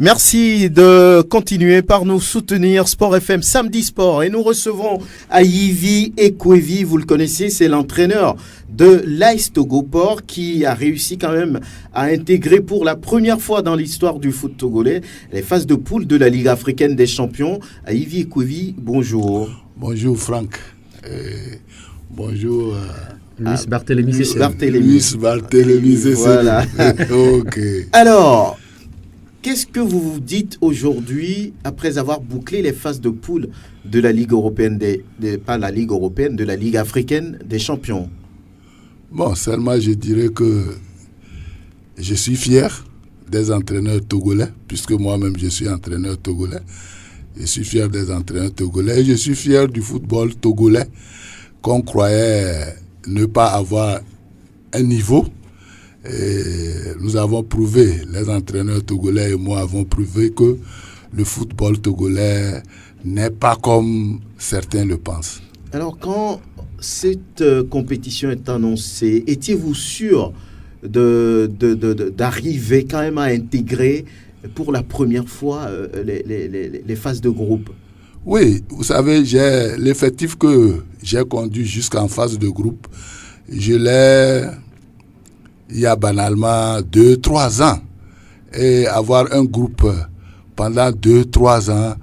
Merci de continuer par nous soutenir Sport FM Samedi Sport. Et nous recevons Ayivi Ekwevi, vous le connaissez, c'est l'entraîneur de l'AS Togoport qui a réussi quand même à intégrer pour la première fois dans l'histoire du foot togolais les phases de poule de la Ligue africaine des champions. Ayivi Ekwevi, bonjour. Bonjour Franck. Bonjour Luis Barthélémy. Luis Barthélémy, voilà. Ok. Alors, qu'est-ce que vous vous dites aujourd'hui après avoir bouclé les phases de poule de la Ligue européenne, pas la Ligue européenne, de la Ligue africaine des champions? Bon, seulement je dirais que je suis fier des entraîneurs togolais, puisque moi-même je suis entraîneur togolais. Je suis fier des entraîneurs togolais et je suis fier du football togolais qu'on croyait ne pas avoir un niveau. Et nous avons prouvé, les entraîneurs togolais et moi avons prouvé que le football togolais n'est pas comme certains le pensent. Alors quand cette compétition est annoncée, étiez-vous sûr d'arriver quand même à intégrer pour la première fois les phases de groupe? Oui, vous savez, l'effectif que j'ai conduit jusqu'en phase de groupe, je l'ai il y a banalement 2-3 ans. Et avoir un groupe pendant 2-3 ans,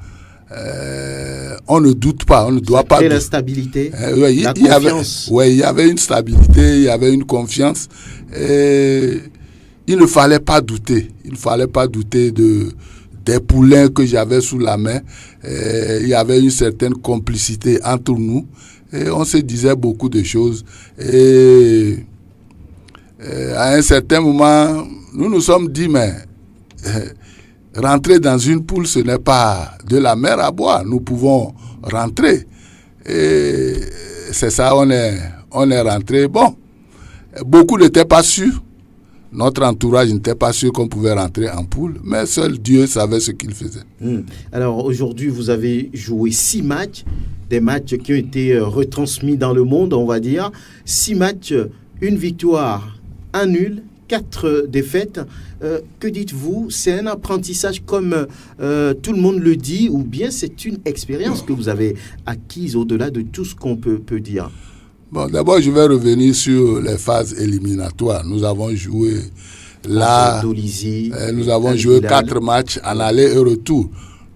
on ne doute pas, on ne doit pas... Et la stabilité, la confiance. Il y avait une stabilité, il y avait une confiance. Et il ne fallait pas douter. Il ne fallait pas douter des poulains que j'avais sous la main. Et il y avait une certaine complicité entre nous. Et on se disait beaucoup de choses. Et à un certain moment, nous nous sommes dit, mais rentrer dans une poule, ce n'est pas de la mer à boire. Nous pouvons rentrer. Et c'est ça, on est rentré. Bon, beaucoup n'étaient pas sûrs. Notre entourage n'était pas sûr qu'on pouvait rentrer en poule, mais seul Dieu savait ce qu'il faisait. Alors aujourd'hui, vous avez joué 6 matchs, des matchs qui ont été retransmis dans le monde, on va dire. 6 matchs, 1 victoire, 1 nul, 4 défaites. Que dites-vous? C'est un apprentissage comme tout le monde le dit, ou bien c'est une expérience que vous avez acquise au-delà de tout ce qu'on peut dire? Bon, d'abord, je vais revenir sur les phases éliminatoires. Nous avons joué là, nous avons joué 4 matchs en aller et retour.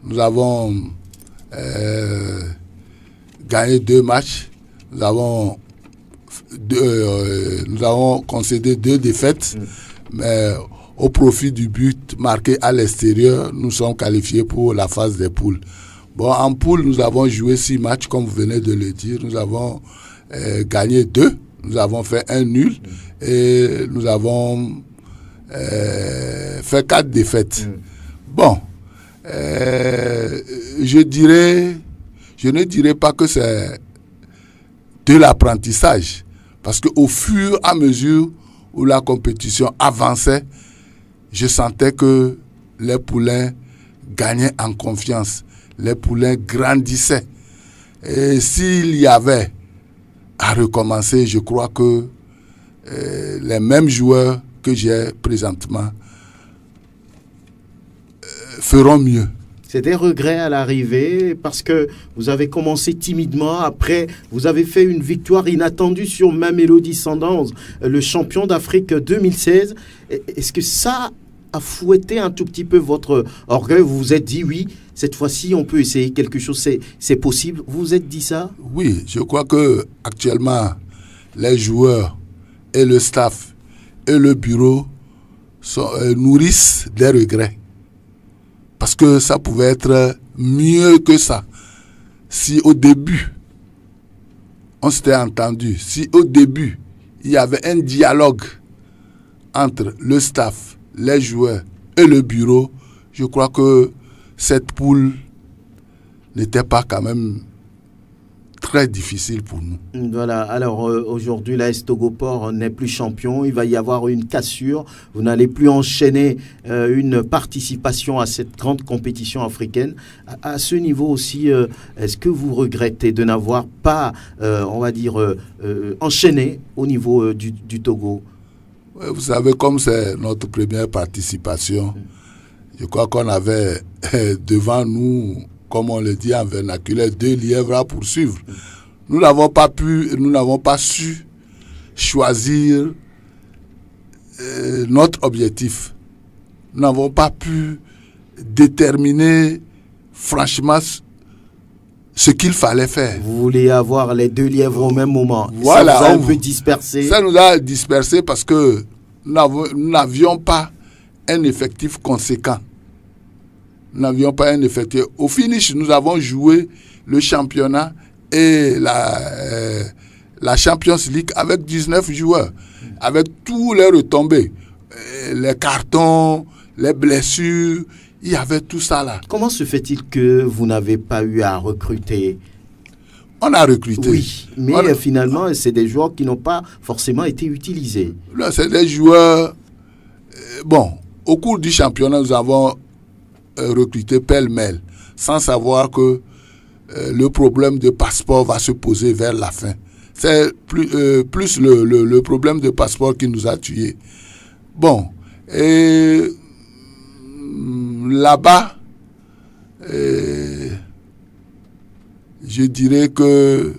Nous avons gagné 2 matchs. Nous avons concédé 2 défaites, mais au profit du but marqué à l'extérieur, nous sommes qualifiés pour la phase des poules. Bon, en poule, nous avons joué 6 matchs, comme vous venez de le dire. Nous avons gagné 2, nous avons fait 1 nul et nous avons fait 4 défaites. Bon, je ne dirais pas que c'est de l'apprentissage, parce qu'au fur et à mesure où la compétition avançait, je sentais que les poulains gagnaient en confiance, les poulains grandissaient. Et s'il y avait à recommencer, je crois que les mêmes joueurs que j'ai présentement feront mieux. C'est des regrets à l'arrivée parce que vous avez commencé timidement. Après, vous avez fait une victoire inattendue sur Mamelodi Sundowns, le champion d'Afrique 2016. Est-ce que ça a fouetté un tout petit peu votre orgueil? Vous vous êtes dit, oui, cette fois-ci, on peut essayer quelque chose, c'est possible. Vous vous êtes dit ça? Oui, je crois que actuellement, les joueurs et le staff et le bureau nourrissent des regrets. Parce que ça pouvait être mieux que ça. Si au début, on s'était entendu, si au début, il y avait un dialogue entre le staff, les joueurs et le bureau, je crois que cette poule n'était pas quand même très difficile pour nous. Voilà, alors aujourd'hui, l'AS Togoport n'est plus champion, il va y avoir une cassure, vous n'allez plus enchaîner une participation à cette grande compétition africaine. À ce niveau aussi, est-ce que vous regrettez de n'avoir pas, on va dire, enchaîné au niveau du Togo? Vous savez, comme c'est notre première participation, Je crois qu'on avait devant nous, comme on le dit en vernaculaire, 2 lièvres à poursuivre. Nous n'avons pas su choisir notre objectif. Nous n'avons pas pu déterminer franchement ce qu'il fallait faire. Vous voulez avoir les 2 lièvres au même moment. Voilà, Ça vous a un peu dispersé. Ça nous a dispersé parce que nous n'avions pas un effectif conséquent. Nous n'avions pas un effectif. Au finish, nous avons joué le championnat et la Champions League avec 19 joueurs, avec tous les retombées, les cartons, les blessures, il y avait tout ça là. Comment se fait-il que vous n'avez pas eu à recruter? On a recruté. Oui, mais finalement, c'est des joueurs qui n'ont pas forcément été utilisés. Là, c'est des joueurs... bon, au cours du championnat, nous avons recruté pêle-mêle, sans savoir que le problème de passeport va se poser vers la fin. C'est plus le problème de passeport qui nous a tués. Bon, et là-bas, je dirais que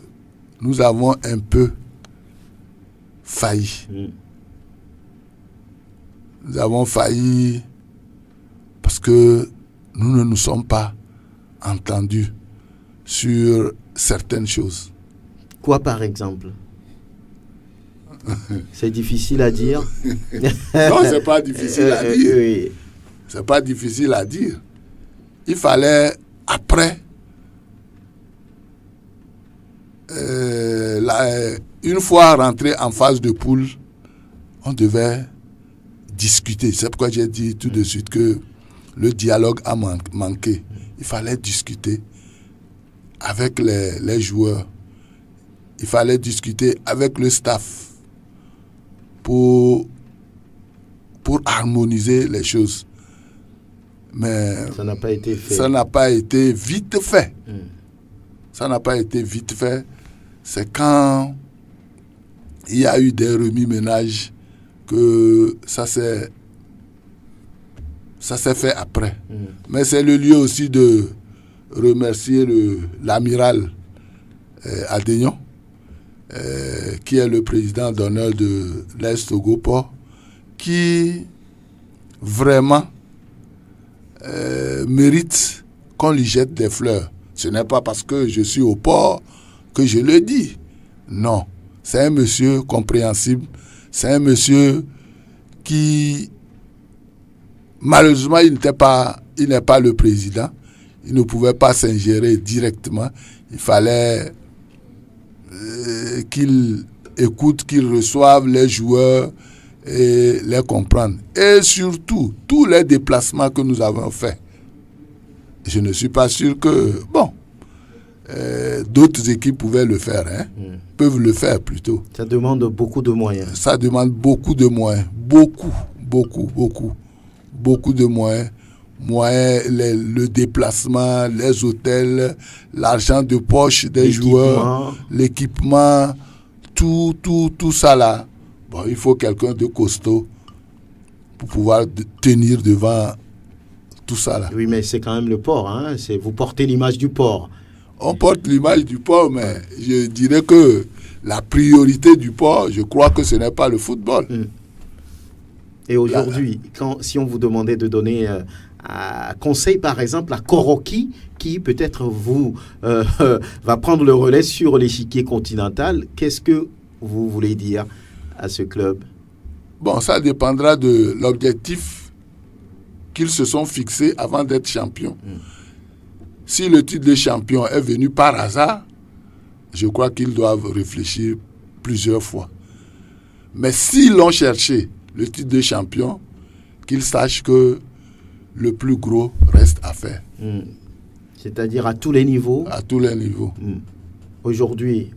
nous avons un peu failli. Nous avons failli parce que nous ne nous sommes pas entendus sur certaines choses. Quoi par exemple? C'est difficile à dire. Non, c'est pas difficile à dire. Oui. C'est pas difficile à dire. Il fallait, après, une fois rentré en phase de poule, on devait discuter. C'est pourquoi j'ai dit tout de suite que le dialogue a manqué. Il fallait discuter avec les joueurs. Il fallait discuter avec le staff pour harmoniser les choses. Mais ça n'a pas été fait. Ça n'a pas été vite fait. Ça n'a pas été vite fait. C'est quand il y a eu des remis-ménages que ça s'est fait après. Mais c'est le lieu aussi de remercier l'amiral Adénion, qui est le président d'honneur de l'Est Togo Port, qui vraiment mérite qu'on lui jette des fleurs. Ce n'est pas parce que je suis au port que je le dis. Non, c'est un monsieur compréhensible. C'est un monsieur qui, malheureusement, il n'est pas le président. Il ne pouvait pas s'ingérer directement. Il fallait qu'il écoute, qu'il reçoive les joueurs et les comprendre. Et surtout, tous les déplacements que nous avons faits. Je ne suis pas sûr que, d'autres équipes pouvaient le faire, peuvent le faire plutôt. Ça demande beaucoup de moyens. Ça demande beaucoup de moyens. Beaucoup de moyens. Le déplacement, les hôtels, l'argent de poche des joueurs, l'équipement, tout ça là. Bon, il faut quelqu'un de costaud pour pouvoir tenir devant tout ça là. Oui, mais c'est quand même le port, hein? Vous portez l'image du port. On porte l'image du port, mais je dirais que la priorité du port, je crois que ce n'est pas le football. Et aujourd'hui, si on vous demandait de donner un conseil, par exemple, à Koroki, qui peut-être va prendre le relais sur l'échiquier continental, qu'est-ce que vous voulez dire à ce club? Bon, ça dépendra de l'objectif qu'ils se sont fixés avant d'être champions. Si le titre de champion est venu par hasard, je crois qu'ils doivent réfléchir plusieurs fois. Mais s'ils l'ont cherché, le titre de champion, qu'ils sachent que le plus gros reste à faire. C'est-à-dire à tous les niveaux? À tous les niveaux. Aujourd'hui,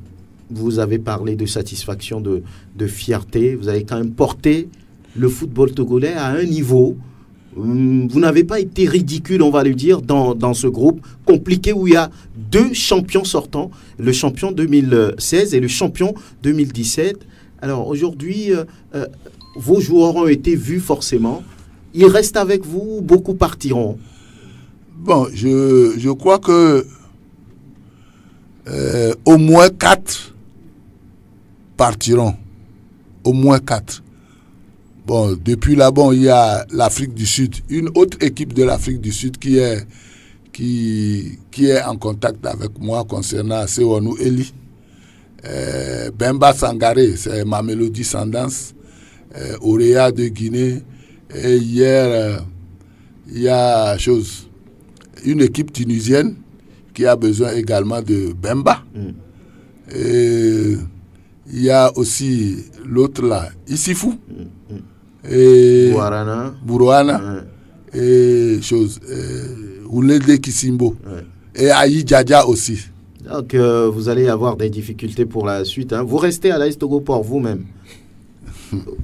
vous avez parlé de satisfaction, de fierté. Vous avez quand même porté le football togolais à un niveau. Vous n'avez pas été ridicule, on va le dire, dans ce groupe compliqué où il y a 2 champions sortants, le champion 2016 et le champion 2017. Alors aujourd'hui, vos joueurs ont été vus forcément. Ils restent avec vous ou beaucoup partiront? Bon, je crois que au moins 4 partiront. Au moins 4. Bon, depuis là, bon, il y a l'Afrique du Sud, une autre équipe de l'Afrique du Sud qui est en contact avec moi concernant Sewanou Eli. Bemba Sangaré, c'est Mamelodi Sundowns. Orea de Guinée. Et hier, il y a une équipe tunisienne qui a besoin également de Bemba. Et il y a aussi l'autre là, Issifou. Et Bourouana. Et Oulede Kisimbo. Et Aïe Djadja aussi. Donc vous allez avoir des difficultés pour la suite. Hein. Vous restez à l'AS Togo Port vous-même?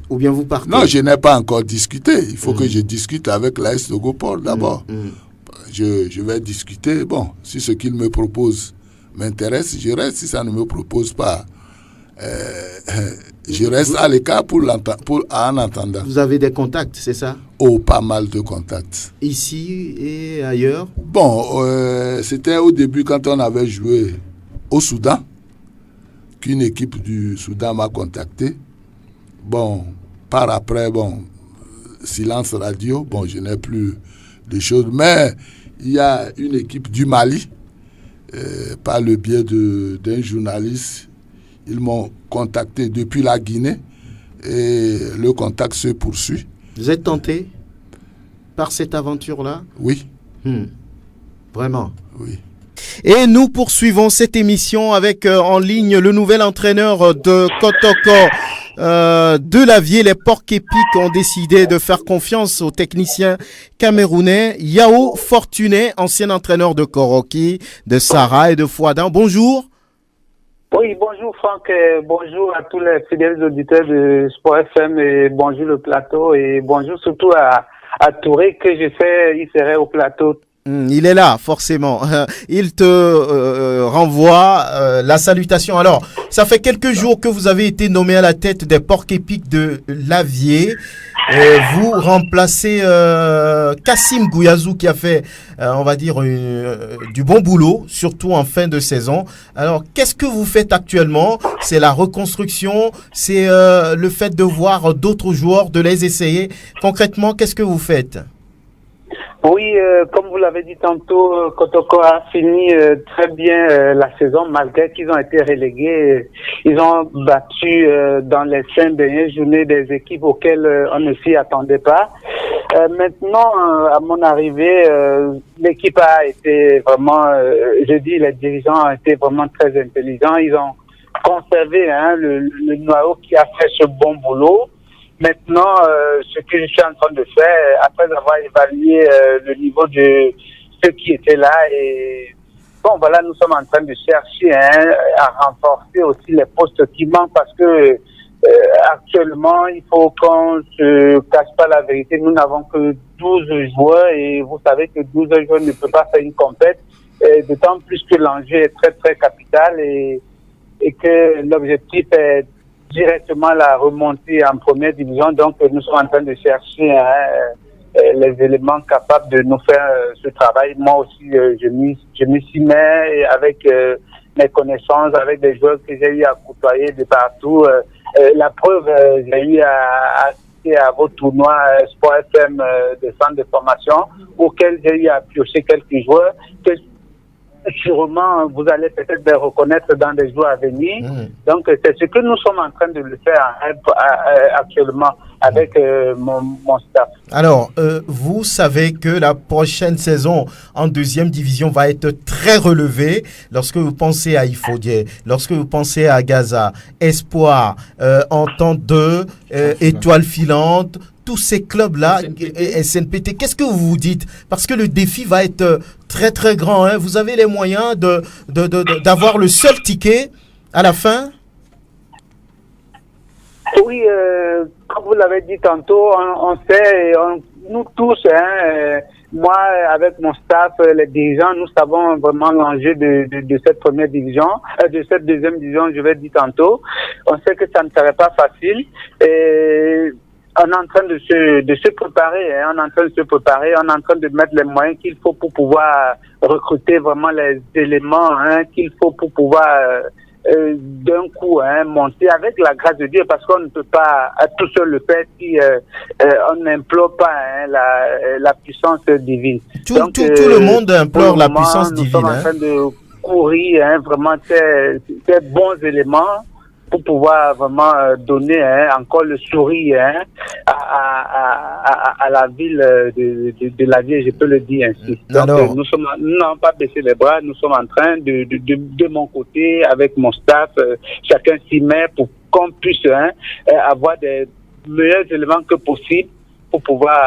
Ou bien vous partez? Non, je n'ai pas encore discuté. Il faut que je discute avec l'AS Togo Port d'abord. Je vais discuter. Bon, si ce qu'il me propose m'intéresse, je reste. Si ça ne me propose pas, je reste à l'écart en attendant. Vous avez des contacts, c'est ça? Oh, pas mal de contacts. Ici et ailleurs? Bon, c'était au début quand on avait joué au Soudan qu'une équipe du Soudan m'a contacté. Bon, par après, bon, silence radio, bon, je n'ai plus de choses. Mais il y a une équipe du Mali, par le biais d'un journaliste. Ils m'ont contacté depuis la Guinée et le contact se poursuit. Vous êtes tenté par cette aventure-là? Oui. Vraiment? Oui. Et nous poursuivons cette émission avec en ligne le nouvel entraîneur de Kotoko. De Lavier, les Porcs-Épics ont décidé de faire confiance au technicien camerounais Yao Fortuné, ancien entraîneur de Koroki, de Sarah et de Fouadan. Bonjour. Oui, bonjour Franck, bonjour à tous les fidèles auditeurs de Sport FM et bonjour le plateau et bonjour surtout à Touré que je sais, il serait au plateau. Il est là, forcément. Il te renvoie la salutation. Alors, ça fait quelques jours que vous avez été nommé à la tête des Porcs-Épics de Lavier. Vous remplacez Kassim Gouiazou qui a fait, on va dire, du bon boulot, surtout en fin de saison. Alors, qu'est-ce que vous faites actuellement? C'est la reconstruction, c'est le fait de voir d'autres joueurs, de les essayer. Concrètement, qu'est-ce que vous faites? Oui, comme vous l'avez dit tantôt, Kotoko a fini très bien la saison, malgré qu'ils ont été relégués. Ils ont battu dans les 5 dernières journées des équipes auxquelles on ne s'y attendait pas. Maintenant, à mon arrivée, l'équipe a été vraiment, je dis, les dirigeants ont été vraiment très intelligents. Ils ont conservé le noyau qui a fait ce bon boulot. Maintenant, ce que je suis en train de faire, après avoir évalué le niveau de ceux qui étaient là, et bon, voilà, nous sommes en train de chercher à renforcer aussi les postes qui manquent parce que actuellement, il faut qu'on se cache pas la vérité. Nous n'avons que 12 joueurs et vous savez que 12 joueurs ne peuvent pas faire une compète, d'autant plus que l'enjeu est très très capital et que l'objectif est directement la remontée en première division. Donc, nous sommes en train de chercher les éléments capables de nous faire ce travail. Moi aussi, je m'y mets avec mes connaissances, avec des joueurs que j'ai eu à côtoyer de partout. La preuve, j'ai eu à assister à vos tournois Sport FM de centre de formation auxquels j'ai eu à piocher quelques joueurs que sûrement vous allez peut-être les reconnaître dans les jours à venir. Donc c'est ce que nous sommes en train de le faire actuellement avec mon staff. Alors, vous savez que la prochaine saison en deuxième division va être très relevée. Lorsque vous pensez à Ifodié, lorsque vous pensez à Gaza, Espoir, Entente 2, Étoile Filante, tous ces clubs-là, SNPT, qu'est-ce que vous vous dites? Parce que le défi va être très très grand. Hein. Vous avez les moyens d'avoir le seul ticket à la fin? Oui, comme vous l'avez dit tantôt, on sait, nous tous, moi avec mon staff, les dirigeants, nous savons vraiment l'enjeu de cette première division, de cette deuxième division, je vais dire tantôt. On sait que ça ne serait pas facile. Et on est en train de se préparer, hein, on est en train de se préparer, on est en train de mettre les moyens qu'il faut pour pouvoir recruter vraiment les éléments, hein, qu'il faut pour pouvoir d'un coup, hein, monter avec la grâce de Dieu, parce qu'on ne peut pas tout seul le faire si on n'implore pas, hein, la puissance divine. Tout le monde implore la puissance divine. Nous sommes en train de courir, hein, vraiment ces bons éléments pour pouvoir vraiment donner, hein, encore le sourire, hein, à la ville de la Vie, je peux le dire ainsi. Donc, alors, nous n'avons pas baissé les bras, nous sommes en train de mon côté, avec mon staff, chacun s'y met pour qu'on puisse, hein, avoir des meilleurs éléments que possible pour pouvoir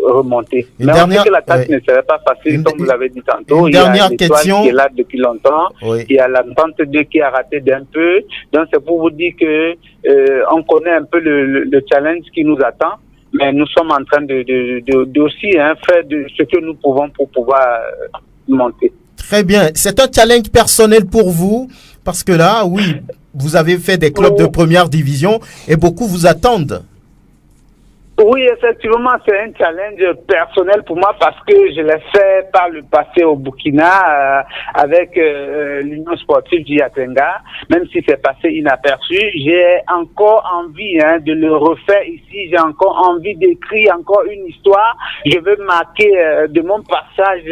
remonter. Mais on sait que la tâche ne serait pas facile, comme vous l'avez dit tantôt. Il y a l'Étoile qui est là depuis longtemps. Oui. Il y a l'Entente 2 qui a raté d'un peu. Donc c'est pour vous dire que on connaît un peu le challenge qui nous attend. Mais nous sommes en train de aussi, hein, faire de ce que nous pouvons pour pouvoir monter. Très bien. C'est un challenge personnel pour vous, parce que là, oui, vous avez fait des clubs de première division et beaucoup vous attendent. Oui, effectivement, c'est un challenge personnel pour moi parce que je l'ai fait par le passé au Burkina avec l'Union sportive d'Yatenga. Même si c'est passé inaperçu, j'ai encore envie, hein, de le refaire ici. J'ai encore envie d'écrire encore une histoire. Je veux marquer de mon passage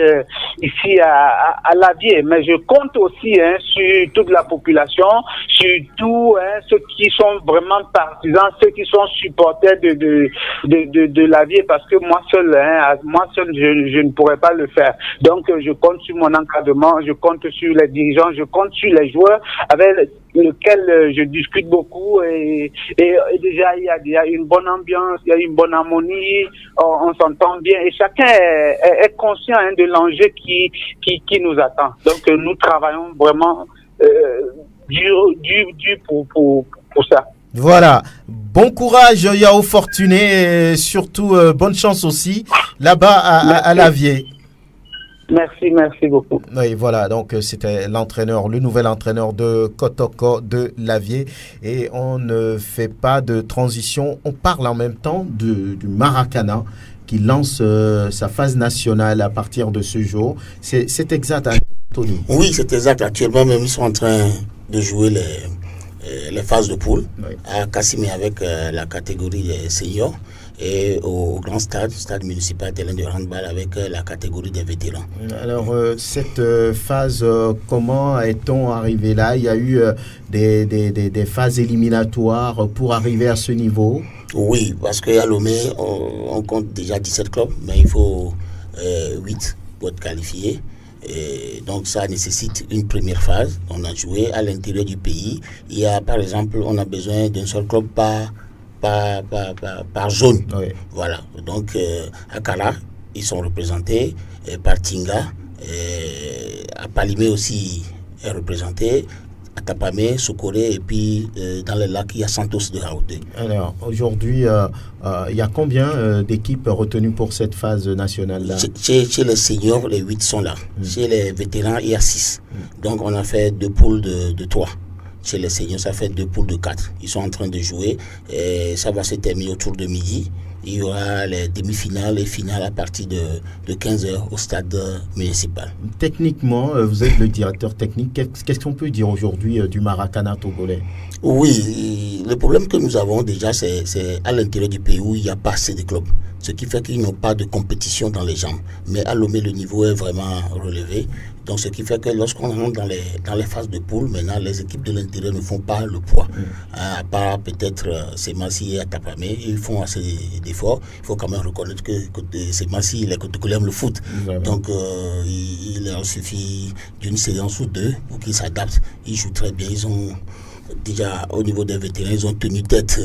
ici à la Vie. Mais je compte aussi, hein, sur toute la population, sur tous, hein, ceux qui sont vraiment partisans, ceux qui sont supporters de la Vie, parce que moi seul, hein, je ne pourrais pas le faire. Donc je compte sur mon encadrement, je compte sur les dirigeants, je compte sur les joueurs avec lesquels je discute beaucoup et déjà il y a une bonne ambiance, il y a une bonne harmonie, on s'entend bien et chacun est conscient, hein, de l'enjeu qui nous attend. Donc nous travaillons vraiment dur pour ça. Voilà. Bon courage, Yao Fortuné, et surtout bonne chance aussi là-bas à la Vie. Merci beaucoup. Oui, voilà, donc c'était le nouvel entraîneur de Kotoko de Lavie. Et on ne fait pas de transition, on parle en même temps du Maracana qui lance sa phase nationale à partir de ce jour. C'est exact, Anthony? Oui, c'est exact. Actuellement, même, ils sont en train de jouer les phases de poule, oui, à Kassimé avec la catégorie des seniors et au grand stade municipal de handball avec la catégorie des vétérans. Alors, cette phase, comment est-on arrivé là? Il y a eu des phases éliminatoires pour arriver à ce niveau? Oui, parce qu'à Lomé, on compte déjà 17 clubs, mais il faut 8 pour être qualifiés. Et donc ça nécessite une première phase. On a joué à l'intérieur du pays. Il y a, par exemple, on a besoin d'un seul club par zone. Oui. Voilà. Donc à Kala, ils sont représentés par Tinga. À Palimé aussi est représenté. À Tapamé, Sokoré, et puis dans les lacs, il y a Santos de Haute. Alors, aujourd'hui, il y a combien d'équipes retenues pour cette phase nationale-là? Chez les seniors, les 8 sont là. Chez les vétérans, il y a 6. Donc, on a fait 2 poules de 3. Chez les seniors, ça fait 2 poules de 4. Ils sont en train de jouer. Et ça va se terminer autour de midi. Il y aura les demi-finales et finales à partir de 15h au stade municipal. Techniquement, vous êtes le directeur technique. Qu'est-ce qu'on peut dire aujourd'hui du Maracana togolais? Oui, le problème que nous avons déjà, c'est à l'intérieur du pays où il n'y a pas assez de clubs. Ce qui fait qu'ils n'ont pas de compétition dans les jambes. Mais à Lomé, le niveau est vraiment relevé. Donc, ce qui fait que lorsqu'on rentre dans les phases de poule, maintenant, les équipes de l'intérieur ne font pas le poids. À part peut-être Semassi et Atapamé, ils font assez d'efforts. Il faut quand même reconnaître que Semassi, les Kotokoli aiment le foot. Donc, il leur suffit d'une séance ou deux pour qu'ils s'adaptent. Ils jouent très bien. Ils ont déjà, au niveau des vétérans, ils ont tenu tête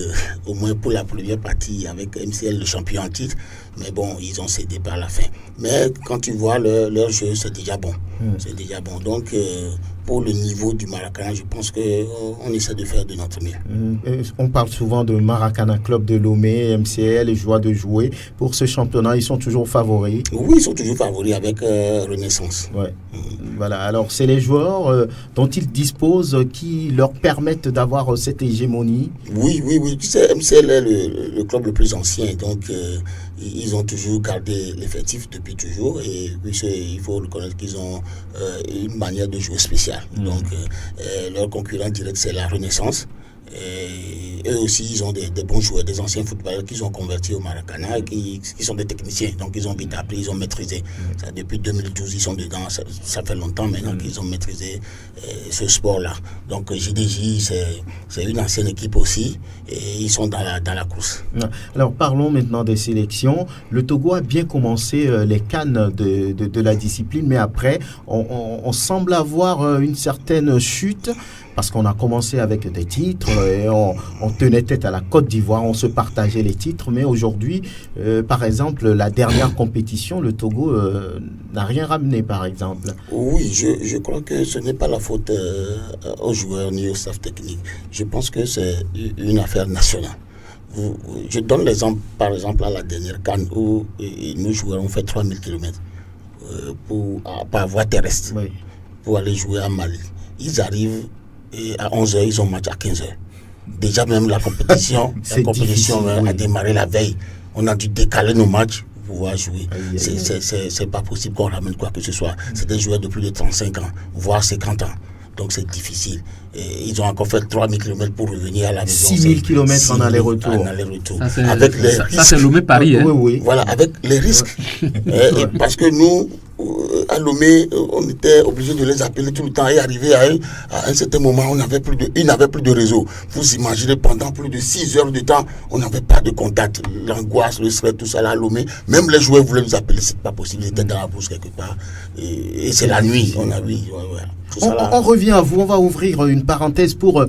au moins pour la première partie avec MCL, le champion en titre. Mais bon, ils ont cédé par la fin. Mais quand tu vois leur jeu, c'est déjà bon. C'est déjà bon. Donc, pour le niveau du Maracana, je pense qu'on essaie de faire de notre mieux. On parle souvent de Maracana Club de Lomé, MCL, et joie de jouer. Pour ce championnat, ils sont toujours favoris. Oui, ils sont toujours favoris avec Renaissance. Ouais. Voilà, alors c'est les joueurs dont ils disposent qui leur permettent d'avoir cette hégémonie. Oui. Tu sais, MCL est le club le plus ancien, donc ils ont toujours gardé l'effectif depuis toujours, et puis il faut reconnaître qu'ils ont une manière de jouer spéciale. Donc leur concurrent direct, c'est la Renaissance. Et eux aussi, ils ont des bons joueurs, des anciens footballeurs qu'ils ont convertis au Maracana, et qui sont des techniciens. Donc, ils ont vite appris, ils ont maîtrisé. Ça, depuis 2012, ils sont dedans. Ça fait longtemps maintenant qu'ils ont maîtrisé ce sport-là. Donc, JDJ, c'est une ancienne équipe aussi, et ils sont dans la course. Alors, parlons maintenant des sélections. Le Togo a bien commencé les cannes de la discipline, mais après, on semble avoir une certaine chute. Parce qu'on a commencé avec des titres et on tenait tête à la Côte d'Ivoire, on se partageait les titres. Mais aujourd'hui, par exemple, la dernière compétition, le Togo n'a rien ramené, par exemple. Oui, je crois que ce n'est pas la faute aux joueurs ni au staff technique. Je pense que c'est une affaire nationale. Je donne l'exemple, par exemple, à la dernière CAN où nos joueurs ont fait 3000 km par voie terrestre pour aller jouer à Mali. Ils arrivent et à 11h, ils ont match à 15h. Déjà même la compétition a démarré la veille. On a dû décaler nos matchs pour pouvoir jouer. C'est pas possible qu'on ramène quoi que ce soit. C'est des joueurs de plus de 35 ans, voire 50 ans. Donc c'est difficile. Et ils ont encore fait 3000 km pour revenir à la maison. 6000 km en aller-retour. Ça, c'est Lomé-Paris. Oui. Voilà, avec les risques. Parce que nous, à Lomé, on était obligé de les appeler tout le temps et arriver à un certain moment, ils n'avaient plus de réseau. Vous imaginez, pendant plus de 6 heures de temps, on n'avait pas de contact. L'angoisse, le stress, tout ça là à Lomé. Même les joueurs voulaient nous appeler, c'est pas possible. Ils étaient dans la bourse quelque part. Et c'est la nuit. On revient à vous, on va ouvrir une parenthèse pour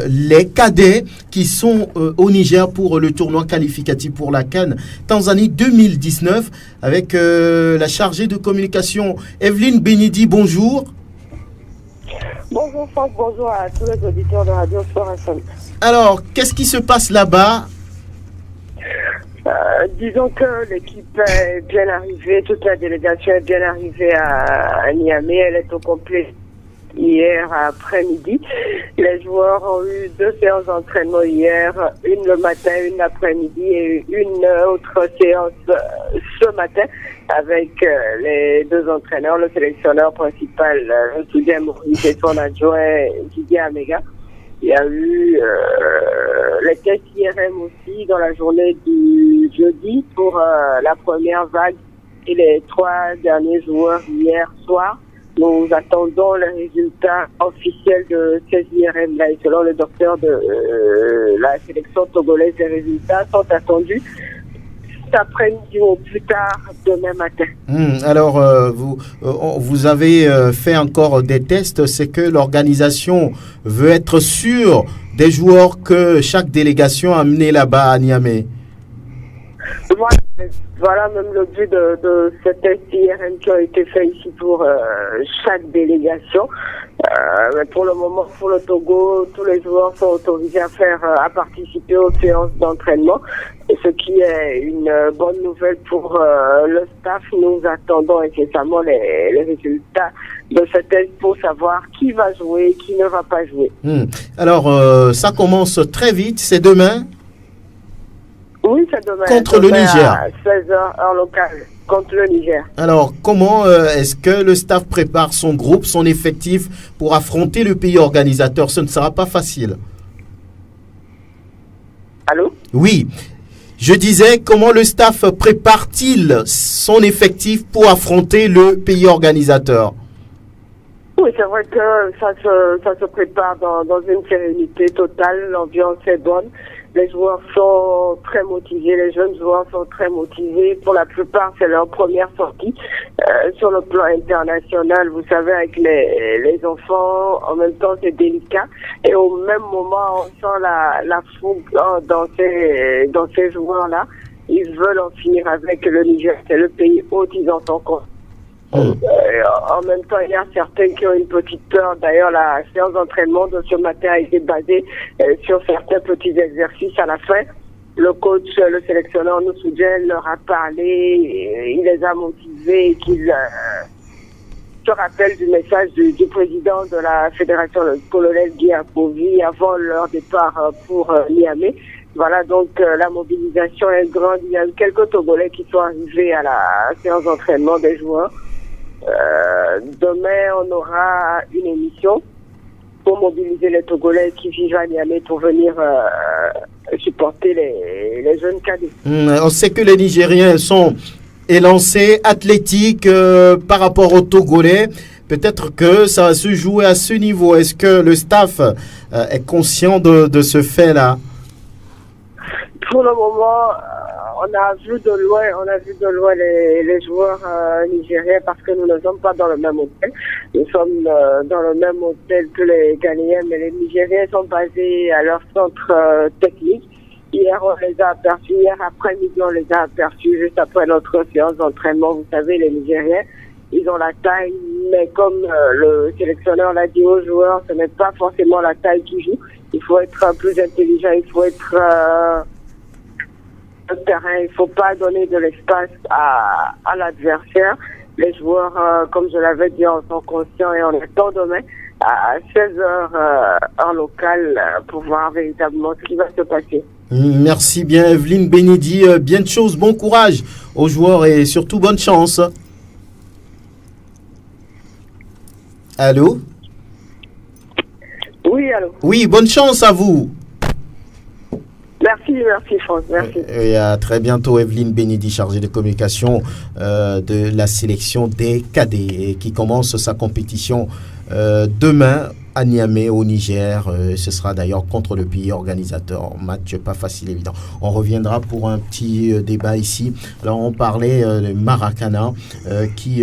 les cadets qui sont au Niger pour le tournoi qualificatif pour la CAN Tanzanie 2019 avec la chargée de communication Evelyne Benidi. Bonjour. Bonjour Franck, bonjour à tous les auditeurs de Radio Sport FM. Alors, qu'est-ce qui se passe là-bas? Disons que l'équipe est bien arrivée, toute la délégation est bien arrivée à Niamey, elle est au complet. Hier après-midi, les joueurs ont eu 2 séances d'entraînement hier, une le matin, une l'après-midi et une autre séance ce matin avec les 2 entraîneurs, le sélectionneur principal, Soudien Maurice et son adjoint Didier Amega. Il y a eu les tests IRM aussi dans la journée du jeudi pour la première vague et les 3 derniers joueurs hier soir. Nous attendons les résultats officiels de ces IRM-là et selon le docteur de la sélection togolaise, les résultats sont attendus cet après-midi ou plus tard demain matin. Alors, vous avez fait encore des tests, c'est que l'organisation veut être sûre des joueurs que chaque délégation a amené là-bas à Niamey. Voilà même le but de ces tests IRM qui ont été faits ici pour chaque délégation. Mais pour le moment, pour le Togo, tous les joueurs sont autorisés à participer aux séances d'entraînement. Et ce qui est une bonne nouvelle pour le staff. Nous attendons incessamment les résultats de ce test pour savoir qui va jouer, qui ne va pas jouer. Alors, ça commence très vite, c'est demain? Oui, c'est demain. Contre le Niger. À 16h, heure locale, contre le Niger. Alors, comment est-ce que le staff prépare son groupe, son effectif pour affronter le pays organisateur? Ce ne sera pas facile. Allô? Oui. Je disais, comment le staff prépare-t-il son effectif pour affronter le pays organisateur? Oui, c'est vrai que ça se prépare dans une sérénité totale. L'ambiance est bonne. Les joueurs sont très motivés, les jeunes joueurs sont très motivés. Pour la plupart, c'est leur première sortie sur le plan international. Vous savez, avec les enfants, en même temps, c'est délicat. Et au même moment, on sent la fougue dans ces joueurs-là. Ils veulent en finir avec le Niger. C'est le pays hôte, ils en sont compte. En même temps, il y a certains qui ont une petite peur. D'ailleurs, la séance d'entraînement de ce matin a été basée sur certains petits exercices à la fin. Le coach, le sélectionneur Noussoudjen leur a parlé, il les a motivés et qu'ils se rappellent du message du président de la fédération, le colonel Guy Apovi, avant leur départ pour Niamey. Voilà, donc la mobilisation est grande. Il y a quelques Togolais qui sont arrivés à la séance d'entraînement des joueurs. Demain, on aura une émission pour mobiliser les Togolais qui vivent à Niamey pour venir supporter les jeunes cadets. On sait que les Nigériens sont élancés, athlétiques par rapport aux Togolais. Peut-être que ça va se jouer à ce niveau. Est-ce que le staff est conscient de ce fait-là? Pour le moment, on a vu de loin les joueurs nigériens parce que nous ne sommes pas dans le même hôtel. Nous sommes dans le même hôtel que les Ghanéens, mais les Nigériens sont basés à leur centre technique. Hier, on les a aperçus. Hier après-midi, on les a aperçus juste après notre séance d'entraînement. Vous savez, les Nigériens, ils ont la taille, mais comme le sélectionneur l'a dit aux joueurs, ce n'est pas forcément la taille qui joue. Il faut être plus intelligent, il faut être terrain, il ne faut pas donner de l'espace à l'adversaire. Les joueurs, comme je l'avais dit, en sont conscients et on attend demain à 16h en local pour voir véritablement ce qui va se passer. Merci bien Evelyne Benidi, bien de choses, bon courage aux joueurs et surtout bonne chance. Allô? Oui, allô? Oui, bonne chance à vous. Merci France, merci. Et à très bientôt Evelyne Benidi, chargée de communication de la sélection des cadets qui commence sa compétition demain à Niamey au Niger. Ce sera d'ailleurs contre le pays organisateur. Match pas facile évident. On reviendra pour un petit débat ici. Alors on parlait de Maracana qui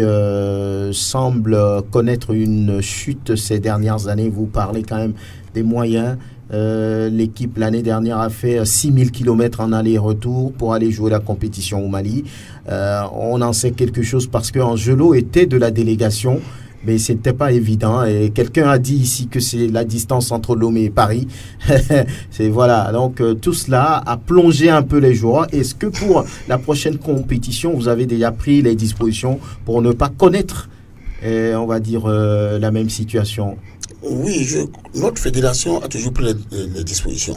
semble connaître une chute ces dernières années. Vous parlez quand même des moyens. L'équipe l'année dernière a fait 6000 km en aller-retour pour aller jouer la compétition au Mali. On en sait quelque chose parce qu'Angelo était de la délégation, mais c'était pas évident. Et quelqu'un a dit ici que c'est la distance entre Lomé et Paris. C'est voilà. Donc tout cela a plongé un peu les joueurs. Est-ce que pour la prochaine compétition, vous avez déjà pris les dispositions pour ne pas connaître, on va dire, la même situation? Oui, notre fédération a toujours pris les dispositions,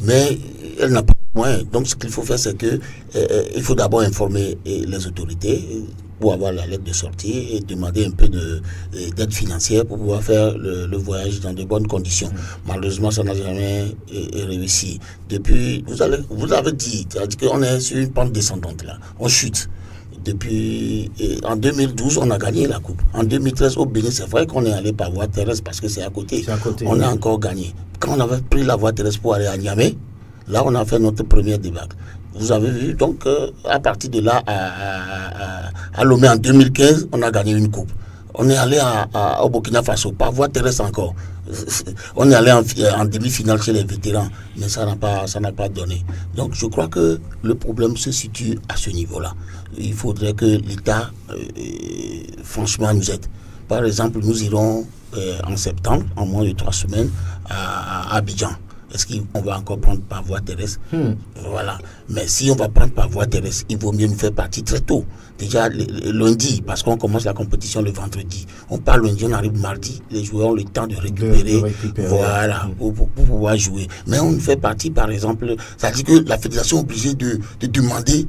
mais elle n'a pas de moyens. Donc, ce qu'il faut faire, c'est que il faut d'abord informer les autorités pour avoir la lettre de sortie et demander un peu d'aide financière pour pouvoir faire le voyage dans de bonnes conditions. Malheureusement, ça n'a jamais réussi. Depuis, vous avez dit, c'est-à-dire qu'on est sur une pente descendante là, on chute. Depuis en 2012, on a gagné la coupe. En 2013, au Bénin, c'est vrai qu'on est allé par voie terrestre parce que c'est à côté. On a encore gagné. Quand on avait pris la voie terrestre pour aller à Niamey, là, on a fait notre première débâcle. Vous avez vu, donc, à partir de là, à Lomé en 2015, on a gagné une coupe. On est allé au Burkina Faso, par voie terrestre encore. On est allé en demi-finale chez les vétérans, mais ça n'a pas donné. Donc je crois que le problème se situe à ce niveau-là. Il faudrait que l'État, franchement, nous aide. Par exemple, nous irons en septembre, en moins de 3 semaines, à Abidjan. Est-ce qu'on va encore prendre par voie terrestre? Voilà. Mais si on va prendre par voie terrestre, il vaut mieux nous faire partir très tôt. Déjà lundi, parce qu'on commence la compétition le vendredi. On part lundi, on arrive mardi, les joueurs ont le temps de récupérer. Voilà, pour pouvoir jouer. Mais on fait partie, par exemple, ça dit que la fédération est obligée de demander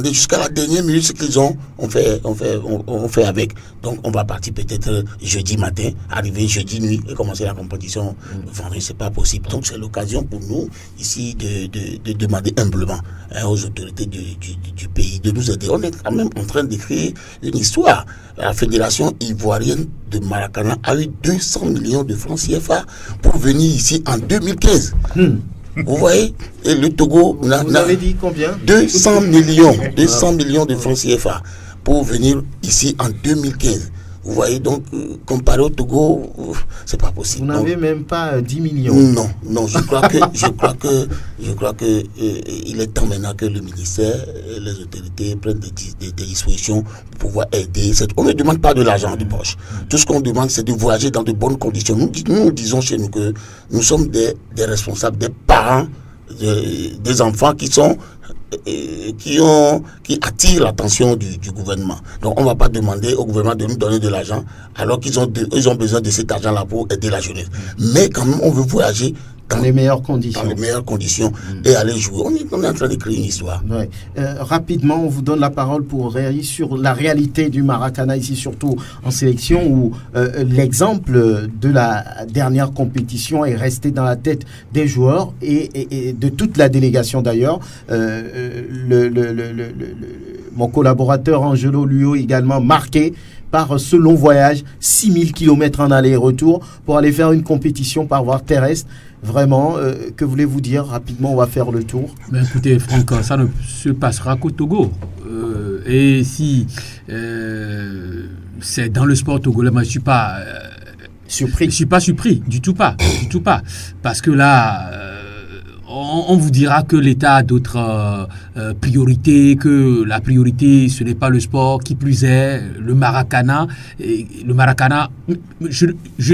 jusqu'à la dernière minute ce qu'ils ont, on fait avec. Donc on va partir peut-être jeudi matin, arriver jeudi nuit et commencer la compétition vendredi, c'est pas possible. Donc c'est l'occasion pour nous ici de demander humblement aux autorités du pays de nous aider. On est quand même en train d'écrire une histoire. La fédération ivoirienne de Maracana a eu 200 millions de francs CFA pour venir ici en 2015. Vous voyez, et le Togo vous avez dit combien? 200 millions de francs CFA pour venir ici en 2015. Vous voyez, donc, comparé au Togo, c'est pas possible. Vous n'avez même pas 10 millions. Non, je crois que il est temps maintenant que le ministère et les autorités prennent des dispositions pour pouvoir aider. On ne demande pas de l'argent de poche. Tout ce qu'on demande, c'est de voyager dans de bonnes conditions. Nous disons chez nous que nous sommes des responsables, des parents, des enfants qui attirent l'attention du gouvernement. Donc on ne va pas demander au gouvernement de nous donner de l'argent alors qu'ils ont besoin de cet argent-là pour aider la jeunesse. Mais quand même, on veut voyager dans les meilleures conditions. Et aller jouer. On est en train d'écrire une histoire. Ouais. Rapidement, on vous donne la parole pour réagir sur la réalité du Maracana ici, surtout en sélection, où l'exemple de la dernière compétition est resté dans la tête des joueurs et de toute la délégation d'ailleurs. Mon collaborateur Angelo Luo également marqué par ce long voyage, 6000 km en aller-retour pour aller faire une compétition par voie terrestre. Vraiment, que voulez-vous dire? Rapidement, on va faire le tour. Ben écoutez, Franck, ça ne se passera qu'au Togo. Et si c'est dans le sport togolais, moi je ne suis pas surpris. Je ne suis pas surpris, du tout pas. Parce que là, on vous dira que l'État a d'autres priorités, que la priorité, ce n'est pas le sport, qui plus est, le Maracana. Le Maracana, je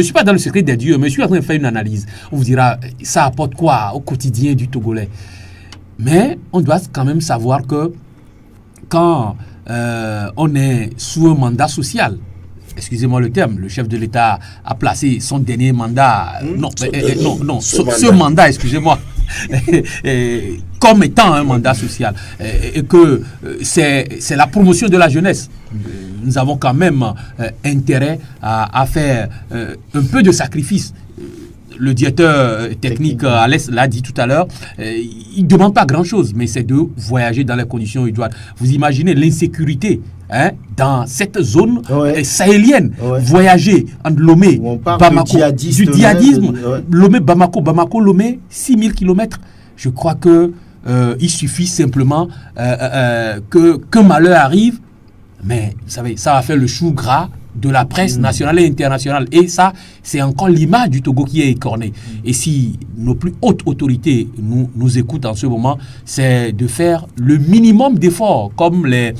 suis pas dans le secret des dieux, mais je suis en train de faire une analyse. On vous dira, ça apporte quoi au quotidien du Togolais? Mais on doit quand même savoir que quand on est sous un mandat social, excusez-moi le terme, le chef de l'État a placé son dernier mandat, ce mandat, excusez-moi, comme étant un mandat social, et que c'est la promotion de la jeunesse. Nous avons quand même intérêt à faire un peu de sacrifice. Le directeur technique Alès l'a dit tout à l'heure, il ne demande pas grand-chose, mais c'est de voyager dans les conditions idoines. Vous imaginez l'insécurité dans cette zone sahélienne, voyager entre Lomé, Bamako, du djihadisme, Lomé, Bamako, Lomé, 6000 km. Je crois qu'il suffit simplement qu'un malheur arrive, mais vous savez, ça va faire le chou gras de la presse nationale et internationale. Et ça, c'est encore l'image du Togo qui est écornée. Et si nos plus hautes autorités nous écoutent en ce moment, c'est de faire le minimum d'efforts, comme les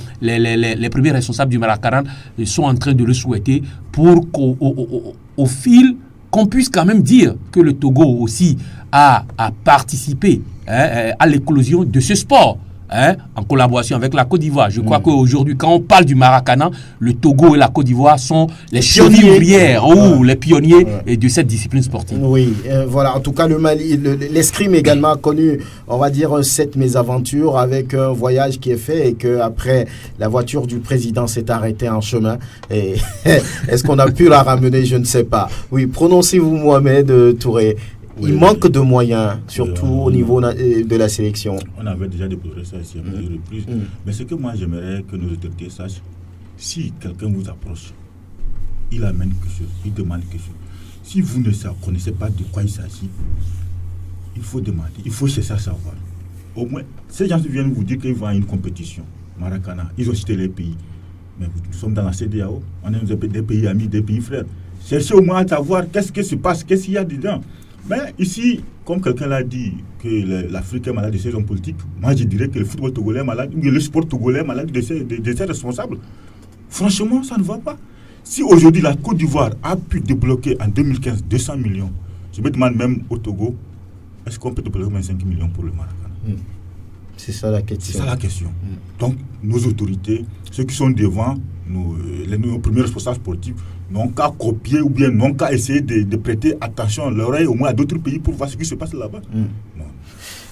premiers responsables du Maracana sont en train de le souhaiter, pour qu'au fil, qu'on puisse quand même dire que le Togo aussi a participé à l'éclosion de ce sport. En collaboration avec la Côte d'Ivoire. Je crois qu'aujourd'hui, quand on parle du Maracana, le Togo et la Côte d'Ivoire sont les pionniers ouvrières ou les pionniers de cette discipline sportive. Oui, voilà. En tout cas, le Mali, l'escrime également a connu, on va dire, cette mésaventure avec un voyage qui est fait et qu'après, la voiture du président s'est arrêtée en chemin. Et est-ce qu'on a pu la ramener? Je ne sais pas. Oui, prononcez-vous, Mohamed Touré. Il manque de moyens, surtout au niveau de la sélection. On avait déjà des progrès ici à plusieurs reprises. Mais ce que moi j'aimerais que nos autorités sachent, si quelqu'un vous approche, il amène quelque chose, il demande quelque chose. Si vous ne connaissez pas de quoi il s'agit, il faut demander, il faut chercher à savoir. Au moins, ces gens viennent vous dire qu'ils vont à une compétition, Maracana, ils ont cité les pays. Mais nous sommes dans la CEDEAO, on est des pays amis, des pays frères. Cherchez au moins à savoir qu'est-ce qui se passe, qu'est-ce qu'il y a dedans. Mais ici, comme quelqu'un l'a dit, que l'Afrique est malade de ses hommes politiques, moi je dirais que le football togolais est malade, ou le sport togolais est malade de ses responsables. Franchement, ça ne va pas. Si aujourd'hui la Côte d'Ivoire a pu débloquer en 2015 200 millions, je me demande même au Togo, est-ce qu'on peut débloquer 25 millions pour le Maracana? C'est ça la question. C'est ça la question. Donc, nos autorités, ceux qui sont devant, nos premiers responsables sportifs, n'ont qu'à copier ou bien n'ont qu'à essayer de prêter attention l'oreille au moins à d'autres pays pour voir ce qui se passe là-bas.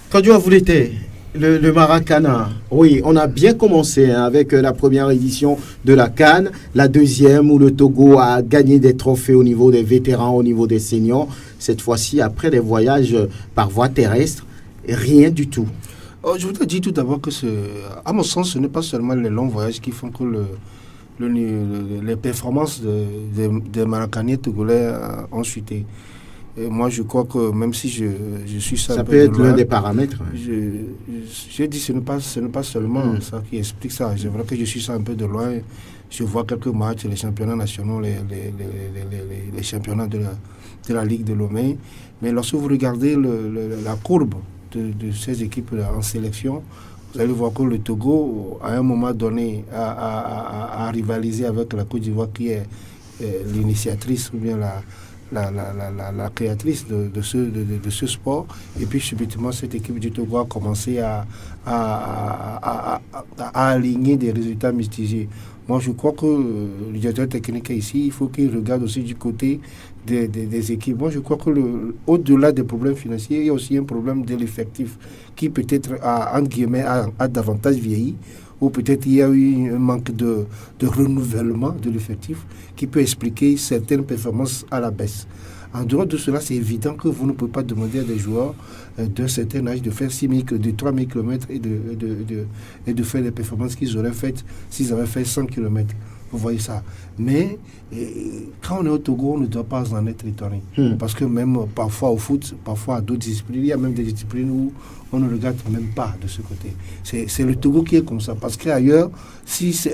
Quand vous l'étiez, le Maracana, oui, on a bien commencé avec la première édition de la CAN, la deuxième où le Togo a gagné des trophées au niveau des vétérans, au niveau des seniors. Cette fois-ci, après des voyages par voie terrestre, rien du tout. Je voudrais dire tout d'abord que, à mon sens, ce n'est pas seulement les longs voyages qui font que les performances des Maracaniers togolais ont chuté. Et moi, je crois que même si je suis ça peut être l'un des paramètres. J'ai dit ce n'est pas seulement ça qui explique ça. C'est vrai que je suis ça un peu de loin. Je vois quelques matchs, les championnats nationaux, les championnats de la Ligue de Lomé. Mais lorsque vous regardez la courbe de ces équipes en sélection, vous allez voir que le Togo, à un moment donné, a rivalisé avec la Côte d'Ivoire qui est l'initiatrice ou bien la créatrice de ce sport. Et puis subitement, cette équipe du Togo a commencé à aligner des résultats mitigés. Moi, je crois que le directeur technique ici, il faut qu'il regarde aussi du côté des équipes. Moi, je crois que au-delà des problèmes financiers, il y a aussi un problème de l'effectif qui peut-être, entre guillemets, a davantage vieilli, ou peut-être il y a eu un manque de renouvellement de l'effectif qui peut expliquer certaines performances à la baisse. En dehors de cela, c'est évident que vous ne pouvez pas demander à des joueurs d'un certain âge de faire 3 000 km et de faire les performances qu'ils auraient faites s'ils avaient fait 100 km. Vous voyez ça. Mais quand on est au Togo, on ne doit pas en être étonné. Parce que même parfois au foot, parfois à d'autres disciplines, il y a même des disciplines où on ne regarde même pas de ce côté. C'est le Togo qui est comme ça. Parce qu'ailleurs,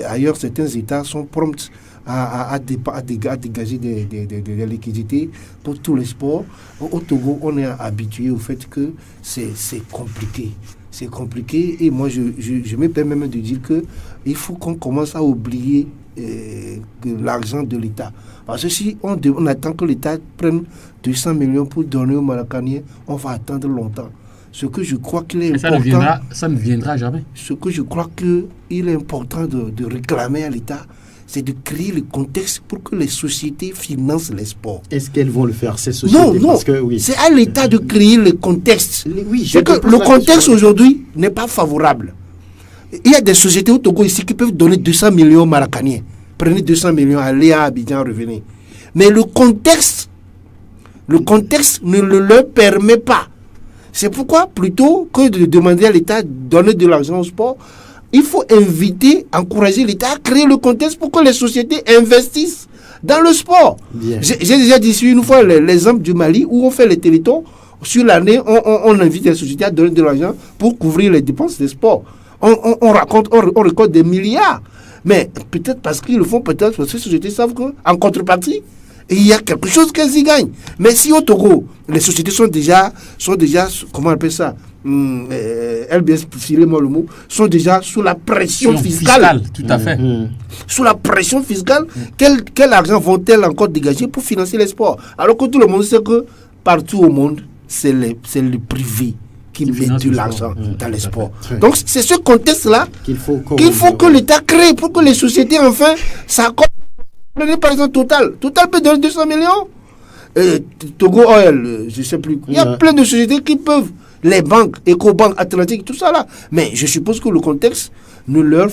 ailleurs, certains États sont prompts à dégager des liquidités pour tous les sports. Au Togo, on est habitué au fait que c'est compliqué. C'est compliqué et moi, je me permets même de dire qu'il faut qu'on commence à oublier l'argent de l'État. Parce que si on attend que l'État prenne 200 millions pour donner aux Maracaniens, on va attendre longtemps. Ce que je crois qu'il est important... Ça ne viendra jamais. Ce que je crois qu'il est important de réclamer à l'État, c'est de créer le contexte pour que les sociétés financent les sports. Est-ce qu'elles vont le faire, ces sociétés? Non, parce que, oui. C'est à l'État de créer le contexte. Oui, c'est que le contexte aujourd'hui n'est pas favorable. Il y a des sociétés au Togo ici qui peuvent donner 200 millions aux Maracaniens. Prenez 200 millions, allez à Abidjan, revenez. Mais le contexte ne le leur permet pas. C'est pourquoi, plutôt que de demander à l'État de donner de l'argent au sport, il faut encourager l'État à créer le contexte pour que les sociétés investissent dans le sport. J'ai déjà dit ici une fois l'exemple du Mali où on fait les télétons. Sur l'année, on invite les sociétés à donner de l'argent pour couvrir les dépenses des sports. On récolte des milliards. Mais peut-être parce qu'ils le font, peut-être parce que les sociétés savent qu'en contrepartie, il y a quelque chose qu'elles y gagnent. Mais si au Togo, les sociétés sont déjà comment on appelle ça, LBS, filez-moi le mot, sont déjà sous la pression fiscale. Tout à fait. Sous la pression fiscale, quel argent vont-elles encore dégager pour financer les sports? Alors que tout le monde sait que partout au monde, c'est le privé qui met de l'argent dans les sports. Donc c'est ce contexte-là qu'il faut que l'État crée pour que les sociétés enfin s'accordent. Prenez par exemple Total. Total peut donner 200 millions. Togo Oil, je ne sais plus. Il y a plein de sociétés qui peuvent. Les banques, Ecobank, Atlantique, tout ça là. Mais je suppose que le contexte ne leur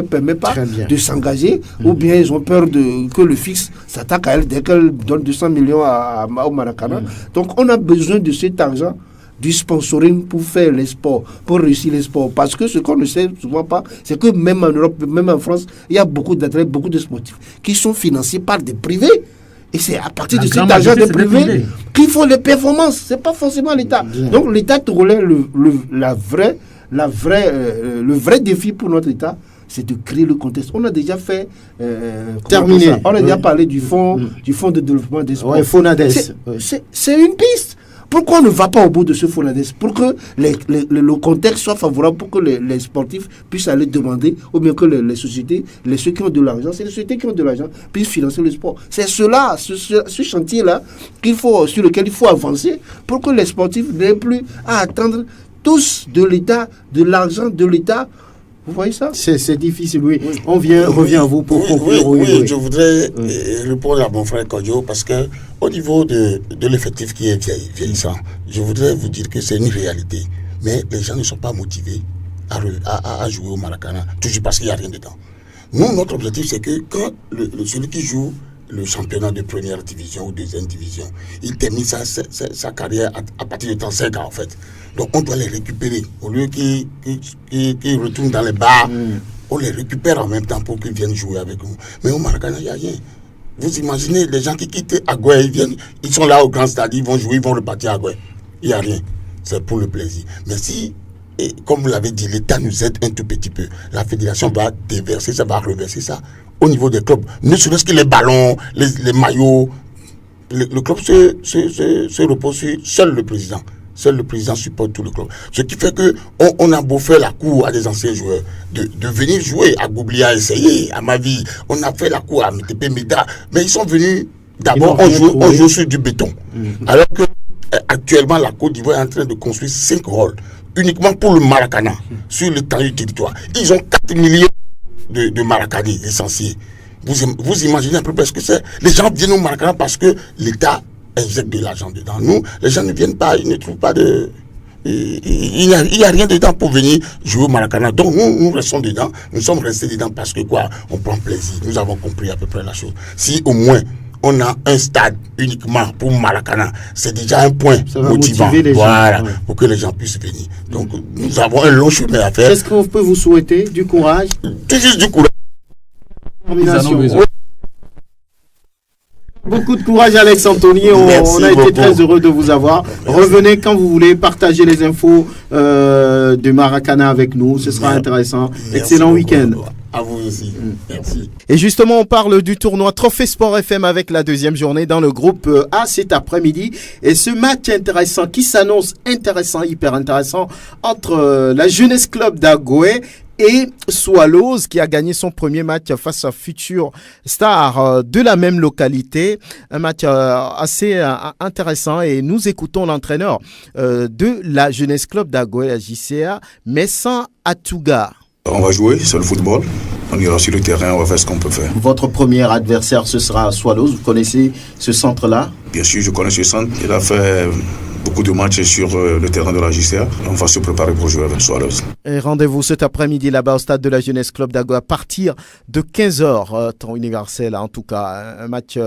permet pas de s'engager, ou bien ils ont peur que le fixe s'attaque à elle dès qu'elle donne 200 millions au Maracana. Donc on a besoin de cet argent, du sponsoring pour faire les sports, pour réussir les sports. Parce que ce qu'on ne sait souvent pas, c'est que même en Europe, même en France, il y a beaucoup d'athlètes, beaucoup de sportifs qui sont financés par des privés. Et c'est à partir de cet argent des privés qu'ils font les performances. Ce n'est pas forcément l'État. Donc l'État togolais, le vrai défi pour notre État, c'est de créer le contexte. On a déjà fait... terminé. On a déjà parlé du fonds de développement des sports. FONADES. C'est une piste. Pourquoi on ne va pas au bout de ce FONADES? Pour que le contexte soit favorable, pour que les sportifs puissent aller demander, ou bien que les sociétés, ceux qui ont de l'argent, c'est les sociétés qui ont de l'argent, puissent financer le sport. C'est ce chantier-là sur lequel il faut avancer pour que les sportifs n'aient plus à attendre tous de l'État, de l'argent de l'État. Vous voyez ça? C'est difficile, oui. On revient à vous pour conclure. Oui, je voudrais répondre à mon frère Kodjo parce que au niveau de l'effectif qui est vieillissant, je voudrais vous dire que c'est une réalité. Mais les gens ne sont pas motivés à jouer au Maracana, toujours parce qu'il n'y a rien dedans. Nous, notre objectif, c'est que quand celui qui joue le championnat de première division ou deuxième division, il termine sa carrière à partir de 35 ans, en fait. Donc, on doit les récupérer. Au lieu qu'ils retournent dans les bars, on les récupère en même temps pour qu'ils viennent jouer avec nous. Mais au Maracana, il n'y a rien. Vous imaginez les gens qui quittent Agoué, ils sont là au grand stade, ils vont jouer, ils vont repartir à Agoué. Il n'y a rien. C'est pour le plaisir. Mais si Et comme vous l'avez dit, l'État nous aide un tout petit peu. La fédération va déverser ça, va reverser ça au niveau des clubs. Ne serait-ce que les ballons, les maillots. Le club se repose sur seul le président. Seul le président supporte tout le club. Ce qui fait que on a beau faire la cour à des anciens joueurs de venir jouer. À Goubli a essayé, à Mavi. On a fait la cour à MTP Meda. Mais ils sont venus, d'abord, on joue sur du béton. Alors que actuellement, la Côte d'Ivoire est en train de construire 5 rôles. Uniquement pour le Maracana, sur le temps du territoire. Ils ont 4 millions de Maracanais licenciés. Vous imaginez un peu ce que c'est. Les gens viennent au Maracana parce que l'État injecte de l'argent dedans. Nous, les gens ne viennent pas, ils ne trouvent pas de... Il n'y a rien dedans pour venir jouer au Maracana. Donc nous restons dedans. Nous sommes restés dedans parce que quoi, on prend plaisir. Nous avons compris à peu près la chose. Si au moins on a un stade uniquement pour Maracana, c'est déjà un point motivant, voilà, pour que les gens puissent venir. Donc nous avons un long chemin à faire. Qu'est-ce qu'on peut vous souhaiter? Du courage? Tout juste du courage. Beaucoup de courage, Alex Anthony. On a été très heureux de vous avoir. Revenez quand vous voulez, partager les infos de Maracana avec nous. Ce sera intéressant. Excellent week-end. À vous aussi. Merci. Et justement, on parle du tournoi Trophée Sport FM avec la deuxième journée dans le groupe A cet après-midi. Et ce match intéressant qui s'annonce intéressant, hyper intéressant, entre la Jeunesse Club d'Agoé et Swallows qui a gagné son premier match face à Future Star de la même localité. Un match assez intéressant et nous écoutons l'entraîneur de la Jeunesse Club d'Agoé, la JCA, Messan Atouga. On va jouer, c'est le football. On ira sur le terrain, on va faire ce qu'on peut faire. Votre premier adversaire, ce sera Swallows. Vous connaissez ce centre-là? Bien sûr, je connais ce centre. Il a fait beaucoup de matchs sur le terrain de la JCA. On va se préparer pour jouer avec Swallows. Et rendez-vous cet après-midi là-bas au stade de la Jeunesse Club d'Agoé à partir de 15h, temps universel en tout cas. Un match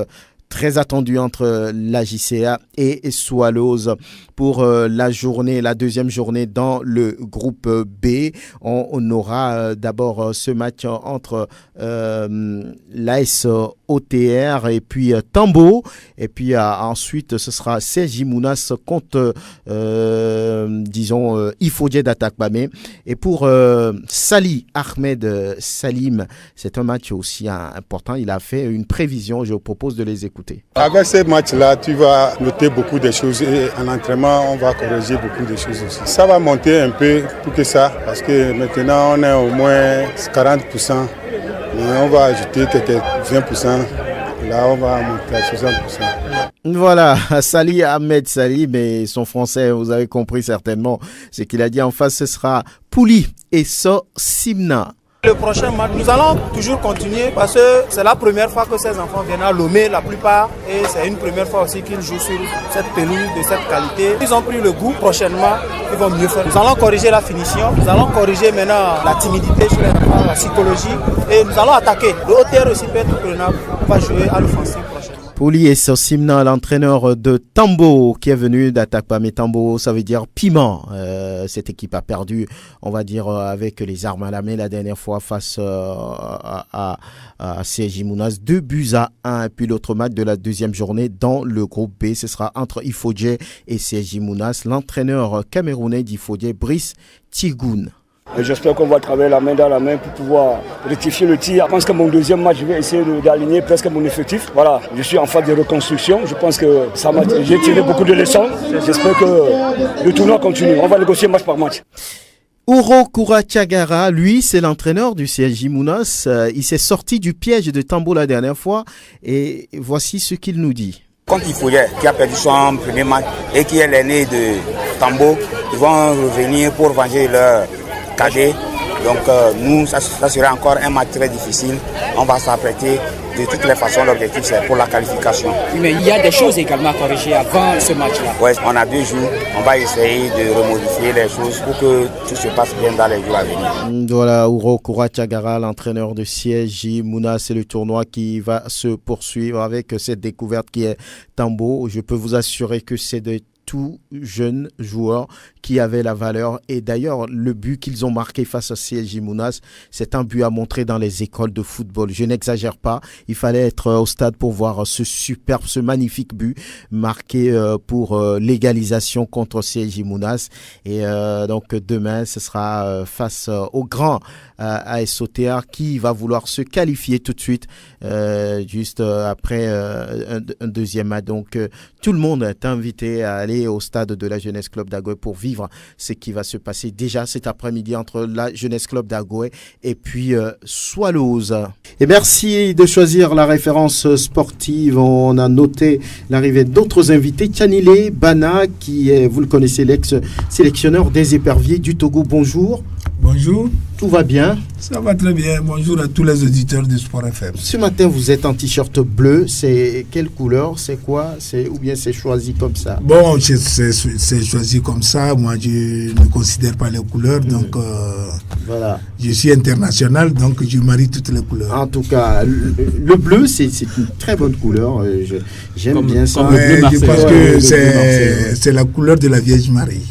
très attendu entre la JCA et Swallows pour la deuxième journée dans le groupe B. On aura d'abord ce match entre l'AS OTR et puis Tambo. Et puis ensuite, ce sera CJ Mounas contre, Ifodje d'Atakbame. Et pour Sali Ahmed Salim, c'est un match aussi important. Il a fait une prévision. Je vous propose de les écouter. Avec ces matchs-là, tu vas noter beaucoup de choses et en entraînement, on va corriger beaucoup de choses aussi. Ça va monter un peu plus que ça parce que maintenant, on est au moins 40%. Mais on va ajouter quelques 20%. Là, on va monter à 60%. Voilà, Sali Ahmed Sali, mais son français, vous avez compris certainement. Ce qu'il a dit en face, ce sera Pouli et So Simna. Le prochain match, nous allons toujours continuer parce que c'est la première fois que ces enfants viennent à Lomé, la plupart, et c'est une première fois aussi qu'ils jouent sur cette pelouse de cette qualité. Ils ont pris le goût, prochainement, ils vont mieux faire. Nous allons corriger la finition, nous allons corriger maintenant la timidité sur les enfants, la psychologie, et nous allons attaquer. Le hauteur aussi peut être prenable, on va jouer à l'offensive prochainement. Pouli et Sosimna, l'entraîneur de Tambo qui est venu d'Atakpa, mais Tambo ça veut dire piment. Cette équipe a perdu, on va dire, avec les armes à la main la dernière fois face à CJ Mounas, 2-1. Et puis l'autre match de la deuxième journée dans le groupe B, ce sera entre Ifodje et CJ Mounas. L'entraîneur camerounais d'Ifodje, Brice Tigoun. J'espère qu'on va travailler la main dans la main pour pouvoir rectifier le tir. Je pense que mon deuxième match, je vais essayer d'aligner presque mon effectif. Voilà, je suis en phase de reconstruction. Je pense que j'ai tiré beaucoup de leçons. J'espère que le tournoi continue. On va négocier match par match. Uro Kurachagara, lui, c'est l'entraîneur du CSJ Mounas. Il s'est sorti du piège de Tambo la dernière fois et voici ce qu'il nous dit. Quand Ifodje, qui a perdu son premier match et qui est l'aîné de Tambo, ils vont revenir pour venger leur cadet. Donc nous, ça sera encore un match très difficile. On va s'apprêter. De toutes les façons, l'objectif c'est pour la qualification. Mais il y a des choses également à corriger avant ce match-là. Oui, on a 2 jours. On va essayer de remodifier les choses pour que tout se passe bien dans les jours à venir. Voilà, Uro Kurachagara, l'entraîneur de CSJ Mounas. C'est le tournoi qui va se poursuivre avec cette découverte qui est Tambo. Je peux vous assurer que c'est de tout jeunes joueurs qui avaient la valeur. Et d'ailleurs, le but qu'ils ont marqué face à CSJ Mounas, c'est un but à montrer dans les écoles de football. Je n'exagère pas. Il fallait être au stade pour voir ce magnifique but marqué pour l'égalisation contre CSJ Mounas. Et donc demain, ce sera face au grand AS OTR qui va vouloir se qualifier tout de suite juste après un deuxième match. Donc tout le monde est invité à aller au stade de la Jeunesse Club d'Agoé pour vivre ce qui va se passer déjà cet après-midi entre la Jeunesse Club d'Agoé et puis Swallows. Et merci de choisir la référence sportive. On a noté l'arrivée d'autres invités. Tchanilé Bana, qui est, vous le connaissez, l'ex-sélectionneur des éperviers du Togo. Bonjour. Bonjour. Tout va bien? Ça va très bien. Bonjour à tous les auditeurs du Sport FM. Ce matin, vous êtes en t-shirt bleu. C'est quelle couleur? C'est quoi? Ou bien c'est choisi comme ça? Bon, c'est choisi comme ça. Moi, je ne considère pas les couleurs. Donc, voilà. Je suis international, donc je marie toutes les couleurs. En tout cas, le bleu, c'est une très bonne couleur. J'aime bien ça. Je pense que c'est la couleur de la Vierge Marie.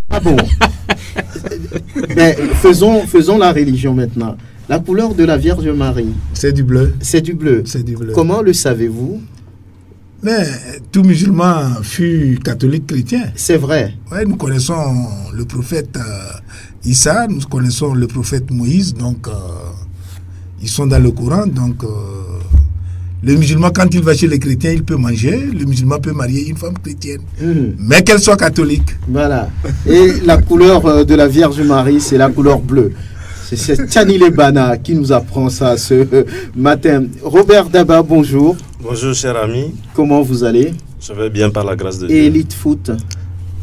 Ah bon? Mais faisons la religion maintenant. La couleur de la Vierge Marie. C'est du bleu. C'est du bleu. C'est du bleu. Comment le savez-vous? Mais tout musulman fut catholique chrétien. C'est vrai. Ouais, nous connaissons le prophète Issa, nous connaissons le prophète Moïse, donc ils sont dans le Coran, donc le musulman, quand il va chez les chrétiens, il peut manger. Le musulman peut marier une femme chrétienne, mais qu'elle soit catholique. Voilà. Et la couleur de la Vierge Marie, c'est la couleur bleue. C'est Tchanilé Bana qui nous apprend ça ce matin. Robert Daba, bonjour. Bonjour, cher ami. Comment vous allez? Je vais bien par la grâce de Dieu. Et Elite Foot?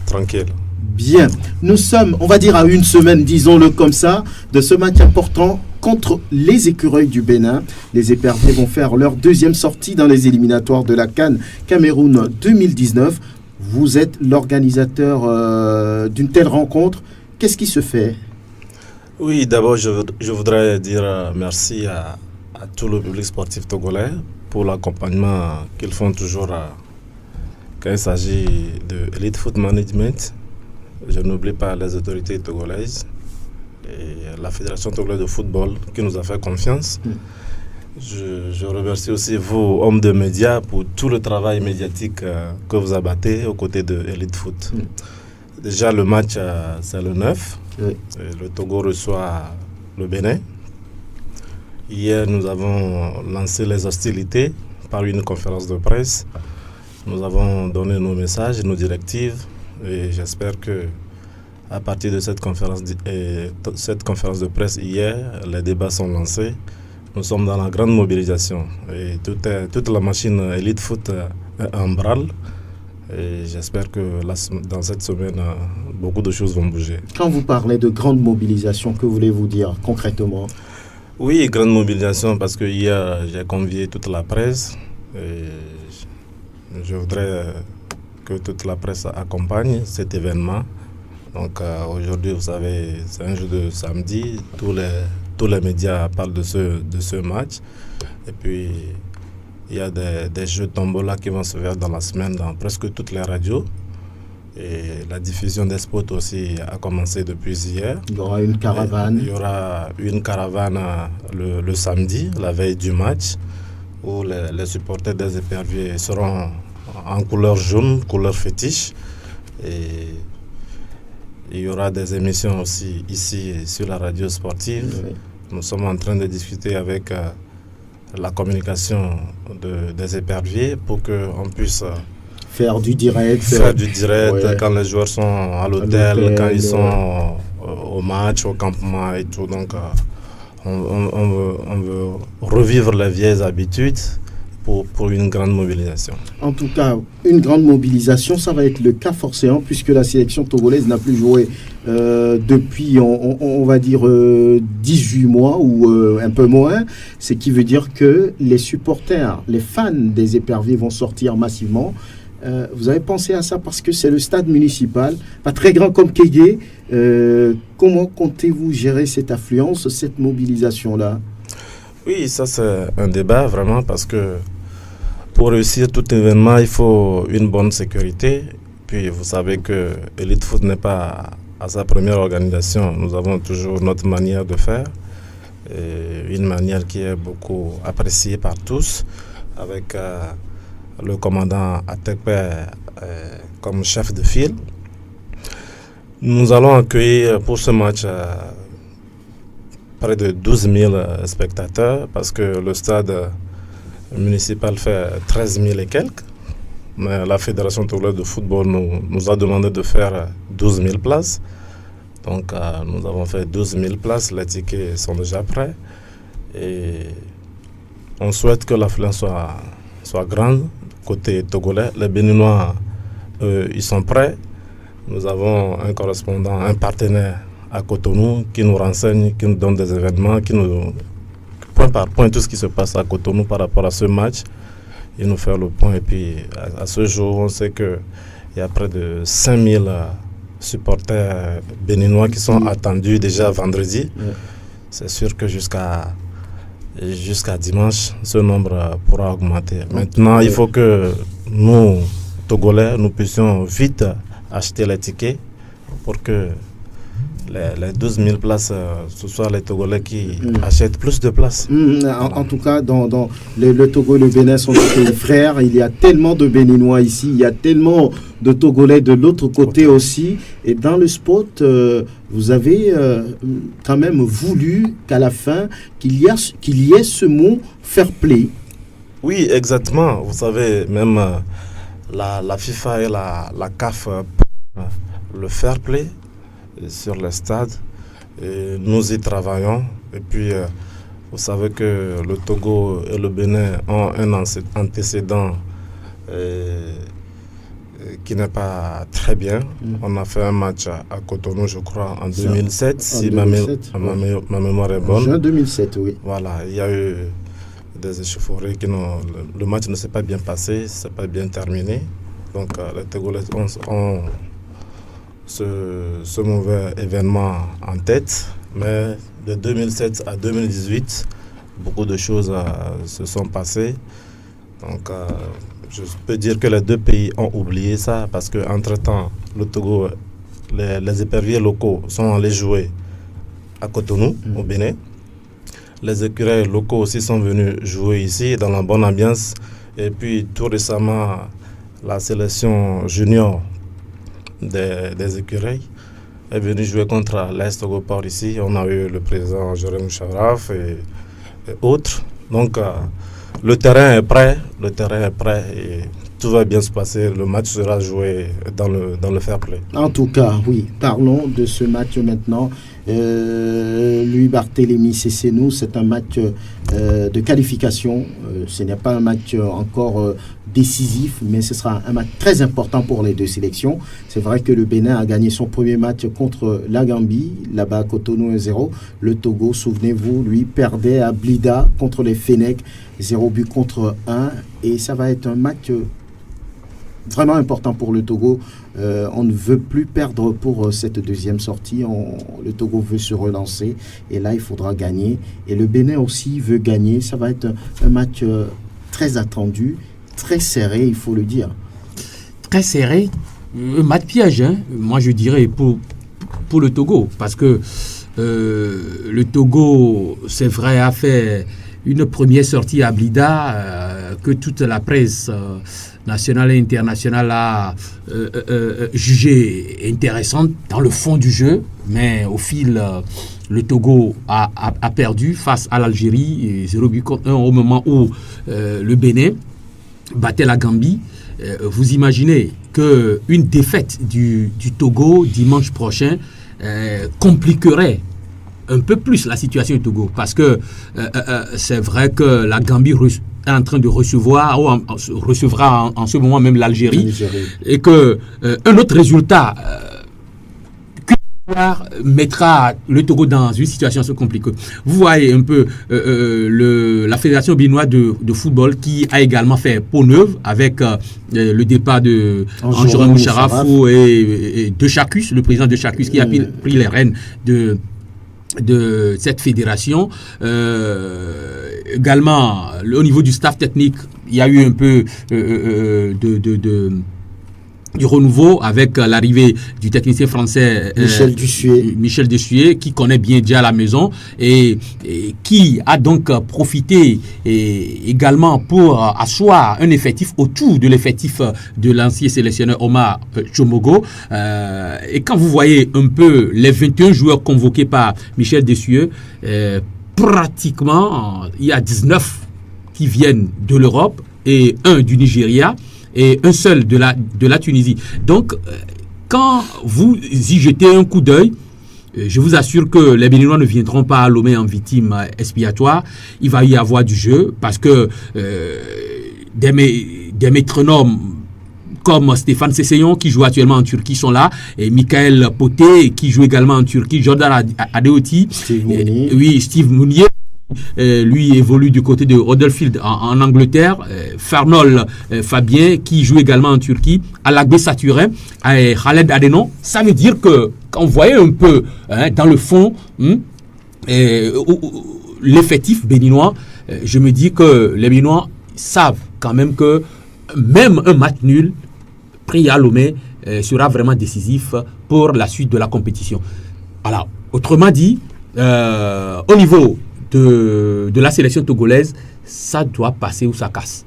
Tranquille. Bien. Nous sommes, on va dire, à une semaine, disons-le comme ça, de ce match important contre les Écureuils du Bénin. Les éperviers vont faire leur deuxième sortie dans les éliminatoires de la CAN Cameroun 2019. Vous êtes l'organisateur d'une telle rencontre. Qu'est-ce qui se fait? Oui, d'abord, je voudrais dire merci à tout le public sportif togolais pour l'accompagnement qu'ils font toujours quand il s'agit de Elite Foot Management. Je n'oublie pas les autorités togolaises et la Fédération togolaise de football qui nous a fait confiance. Je remercie aussi vous, hommes de médias, pour tout le travail médiatique que vous abattez aux côtés de Elite Foot. Déjà, le match, c'est le 9. Le Togo reçoit le Bénin. Hier, nous avons lancé les hostilités par une conférence de presse. Nous avons donné nos messages, nos directives. Et j'espère que à partir de cette conférence de presse hier, les débats sont lancés. Nous sommes dans la grande mobilisation. Et toute la machine Elite Foot est en branle. Et j'espère que dans cette semaine, beaucoup de choses vont bouger. Quand vous parlez de grande mobilisation, que voulez-vous dire concrètement? Oui, grande mobilisation parce que hier, j'ai convié toute la presse. Et je voudrais que toute la presse accompagne cet événement. Donc aujourd'hui, vous savez, c'est un jour de samedi. Tous les médias parlent de ce match. Et puis, il y a des jeux tombola qui vont se faire dans la semaine dans presque toutes les radios. Et la diffusion des spots aussi a commencé depuis hier. Il y aura une caravane. Il y aura une caravane le samedi, la veille du match, où les supporters des éperviers seront en couleur jaune, couleur fétiche. Et il y aura des émissions aussi ici sur la radio sportive. Oui. Nous sommes en train de discuter avec la communication des éperviers pour qu'on puisse faire du direct. Ouais. Quand les joueurs sont à l'hôtel, quand ils sont au match, au campement et tout. Donc on veut revivre les vieilles habitudes pour une grande mobilisation. En tout cas, une grande mobilisation, ça va être le cas forcément, puisque la sélection togolaise n'a plus joué depuis, on va dire, 18 mois ou un peu moins, ce qui veut dire que les supporters, les fans des éperviers vont sortir massivement. Vous avez pensé à ça parce que c'est le stade municipal, pas très grand comme Kégué. Comment comptez-vous gérer cette affluence, cette mobilisation-là? Oui, ça c'est un débat vraiment parce que pour réussir tout événement, il faut une bonne sécurité. puis vous savez que Elite Foot n'est pas à sa première organisation. Nous avons toujours notre manière de faire, et une manière qui est beaucoup appréciée par tous, avec le commandant Atekpe comme chef de file. Nous allons accueillir pour ce match près de 12 000 spectateurs, parce que le stade municipal fait 13 000 et quelques. Mais la Fédération togolaise de football nous a demandé de faire 12 000 places. Donc nous avons fait 12 000 places, les tickets sont déjà prêts. Et on souhaite que l'affluence soit grande côté togolais. Les Béninois, ils sont prêts. Nous avons un correspondant, un partenaire à Cotonou qui nous renseigne, qui nous donne des événements, qui nous, point par point, tout ce qui se passe à Cotonou par rapport à ce match. Il nous fait le point. Et puis à ce jour, on sait qu'il y a près de 5000 supporters béninois qui sont attendus déjà vendredi. C'est sûr que jusqu'à dimanche, ce nombre pourra augmenter. Maintenant, il faut que nous, Togolais, nous puissions vite acheter les tickets pour que les 12 000 places, ce soit les Togolais qui achètent plus de places. En tout cas, dans le Togo et le Bénin sont des pays frères. Il y a tellement de Béninois ici, il y a tellement de Togolais de l'autre côté aussi. Et dans le sport, vous avez quand même voulu qu'à la fin, qu'il y ait ce mot fair play. Oui, exactement. Vous savez, même la FIFA et la CAF, le fair play sur le stade, et nous y travaillons. Et puis vous savez que le Togo et le Bénin ont un antécédent qui n'est pas très bien. On a fait un match à Cotonou, je crois, en 2007, si ma mémoire est bonne. Juin 2007, oui. Voilà, il y a eu des échauffourées le match ne s'est pas bien passé, c'est pas bien terminé. Donc les Togolais ont ce mauvais événement en tête, mais de 2007 à 2018, beaucoup de choses se sont passées. Donc, je peux dire que les deux pays ont oublié ça, parce qu'entre-temps, le Togo, les éperviers locaux sont allés jouer à Cotonou, au Bénin. Les écureuils locaux aussi sont venus jouer ici, dans la bonne ambiance. Et puis, tout récemment, la sélection junior des écureuils est venu jouer contre l'Est Togoport ici. On a eu le président Jérôme Charaf et autres. Donc le terrain est prêt et tout va bien se passer. Le match sera joué dans le fair play. En tout cas, oui, parlons de ce match maintenant. Louis Barthélémy Sessenou, c'est un match de qualification. Ce n'est pas un match encore décisif, mais ce sera un match très important pour les deux sélections. C'est vrai que le Bénin a gagné son premier match contre la Gambie, là-bas à Cotonou 1-0. Le Togo, souvenez-vous, lui perdait à Blida contre les Fennecs, 0 but contre 1. Et ça va être un match vraiment important pour le Togo. On ne veut plus perdre pour cette deuxième sortie. Le Togo veut se relancer et là il faudra gagner. Et le Bénin aussi veut gagner. Ça va être un match très attendu, très serré, il faut le dire. Très serré, un match piège, hein. Moi je dirais pour le Togo, parce que le Togo, c'est vrai, a fait une première sortie à Blida que toute la presse nationale et internationale a jugée intéressante dans le fond du jeu, mais au fil, le Togo a perdu face à l'Algérie, 0 but contre 1 au moment où le Bénin battait la Gambie. Vous imaginez qu'une défaite du Togo dimanche prochain compliquerait un peu plus la situation du Togo, parce que c'est vrai que la Gambie est en train de recevoir, ou recevra en ce moment même l'Algérie, et que un autre résultat mettra le Togo dans une situation assez compliquée. Vous voyez un peu la Fédération béninoise de football qui a également fait peau neuve avec le départ de Anjorin Moucharafou et de Chacus, le président de Chacus, qui a pris les rênes de cette fédération. Également, au niveau du staff technique, il y a eu un peu du renouveau avec l'arrivée du technicien français Michel Dussuet, qui connaît bien déjà la maison et qui a donc profité également pour asseoir un effectif autour de l'effectif de l'ancien sélectionneur Omar Tchomogo. Et quand vous voyez un peu les 21 joueurs convoqués par Michel Dussuet, pratiquement il y a 19 qui viennent de l'Europe et un du Nigeria et un seul de la Tunisie. Donc, quand vous y jetez un coup d'œil, je vous assure que les Béninois ne viendront pas à Lomé en victime expiatoire. Il va y avoir du jeu parce que des métronomes comme Stéphane Sessayon qui joue actuellement en Turquie sont là, et Michael Poté qui joue également en Turquie, Jordan Adeoti, Steve Mounier. Lui évolue du côté de Huddersfield en Angleterre. Farnol Fabien qui joue également en Turquie. Alagbé Saturin et Khaled Adenon. Ça veut dire que quand vous voyez un peu dans le fond l'effectif béninois, je me dis que les Béninois savent quand même que même un match nul pris à Lomé sera vraiment décisif pour la suite de la compétition. Alors, autrement dit, au niveau de la sélection togolaise, ça doit passer ou ça casse.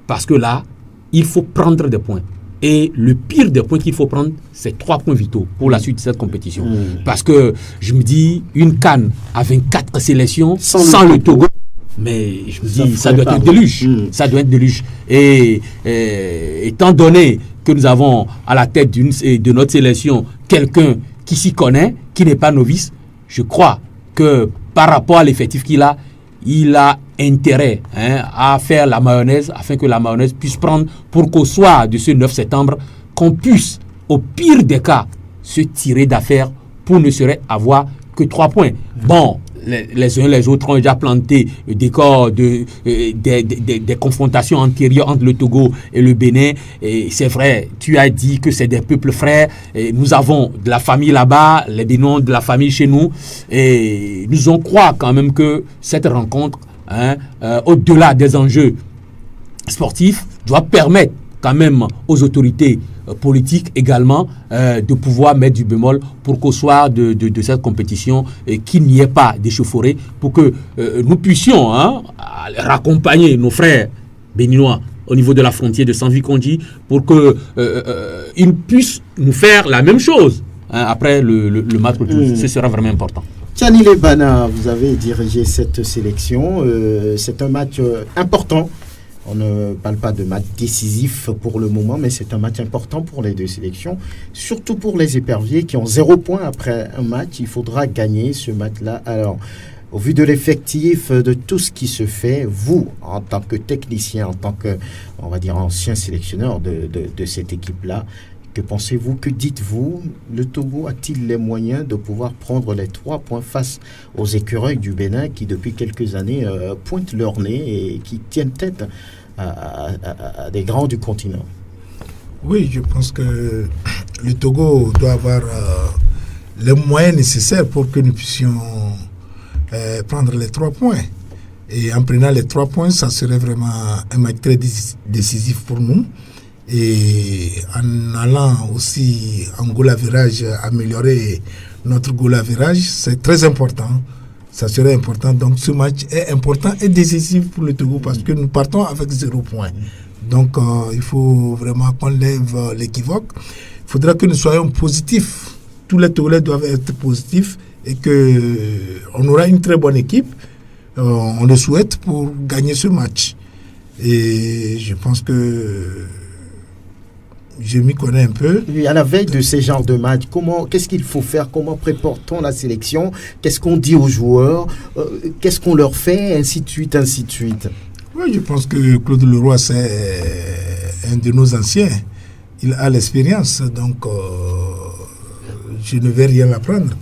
Parce que là, il faut prendre des points. Et le pire des points qu'il faut prendre, c'est 3 points vitaux pour la suite de cette compétition. Parce que je me dis, une CAN à 24 sélections sans le Togo, mais je me dis, ça doit être un déluge. Ça doit être déluge. Et étant donné que nous avons à la tête de notre sélection quelqu'un qui s'y connaît, qui n'est pas novice, je crois que par rapport à l'effectif qu'il a, il a intérêt à faire la mayonnaise afin que la mayonnaise puisse prendre pour qu'au soir de ce 9 septembre, qu'on puisse, au pire des cas, se tirer d'affaire pour ne serait avoir que 3 points. Bon, les uns les autres ont déjà planté le décor des confrontations antérieures entre le Togo et le Bénin. Et c'est vrai, tu as dit que c'est des peuples frères. Et nous avons de la famille là-bas, les Béninois de la famille chez nous. Et nous on croit quand même que cette rencontre, au-delà des enjeux sportifs, doit permettre quand même aux autorités politiques également de pouvoir mettre du bémol pour qu'au soir de cette compétition, qu'il n'y ait pas d'échauffourée, pour que nous puissions raccompagner nos frères béninois au niveau de la frontière de Sanvi-Kondji pour qu'ils puissent nous faire la même chose après le match. Ce sera vraiment important. Tiani Lebana, vous avez dirigé cette sélection. C'est un match important. On ne parle pas de match décisif pour le moment, mais c'est un match important pour les deux sélections, surtout pour les éperviers qui ont 0 point après un match. Il faudra gagner ce match-là. Alors, au vu de l'effectif, de tout ce qui se fait, vous, en tant que technicien, en tant que, on va dire, ancien sélectionneur de cette équipe-là, que pensez-vous, que dites-vous? Le Togo a-t-il les moyens de pouvoir prendre les 3 points face aux écureuils du Bénin qui, depuis quelques années, pointent leur nez et qui tiennent tête à des grands du continent? Oui, je pense que le Togo doit avoir les moyens nécessaires pour que nous puissions prendre les 3 points. Et en prenant les 3 points, ça serait vraiment un match très décisif pour nous. Et en allant aussi en goal average, améliorer notre goal average, c'est très important. Ça serait important. Donc ce match est important et décisif pour le Togo parce que nous partons avec 0 point. Donc il faut vraiment qu'on lève l'équivoque. Il faudra que nous soyons positifs. Tous les Togolais doivent être positifs et qu'on aura une très bonne équipe. On le souhaite pour gagner ce match. Et je pense que je m'y connais un peu. Oui, à la veille de ces genres de matchs, qu'est-ce qu'il faut faire? Comment prépare-t-on la sélection? Qu'est-ce qu'on dit aux joueurs? Qu'est-ce qu'on leur fait? Ainsi de suite, ainsi de suite. Oui, je pense que Claude Leroy, c'est un de nos anciens. Il a l'expérience, donc je ne vais rien apprendre.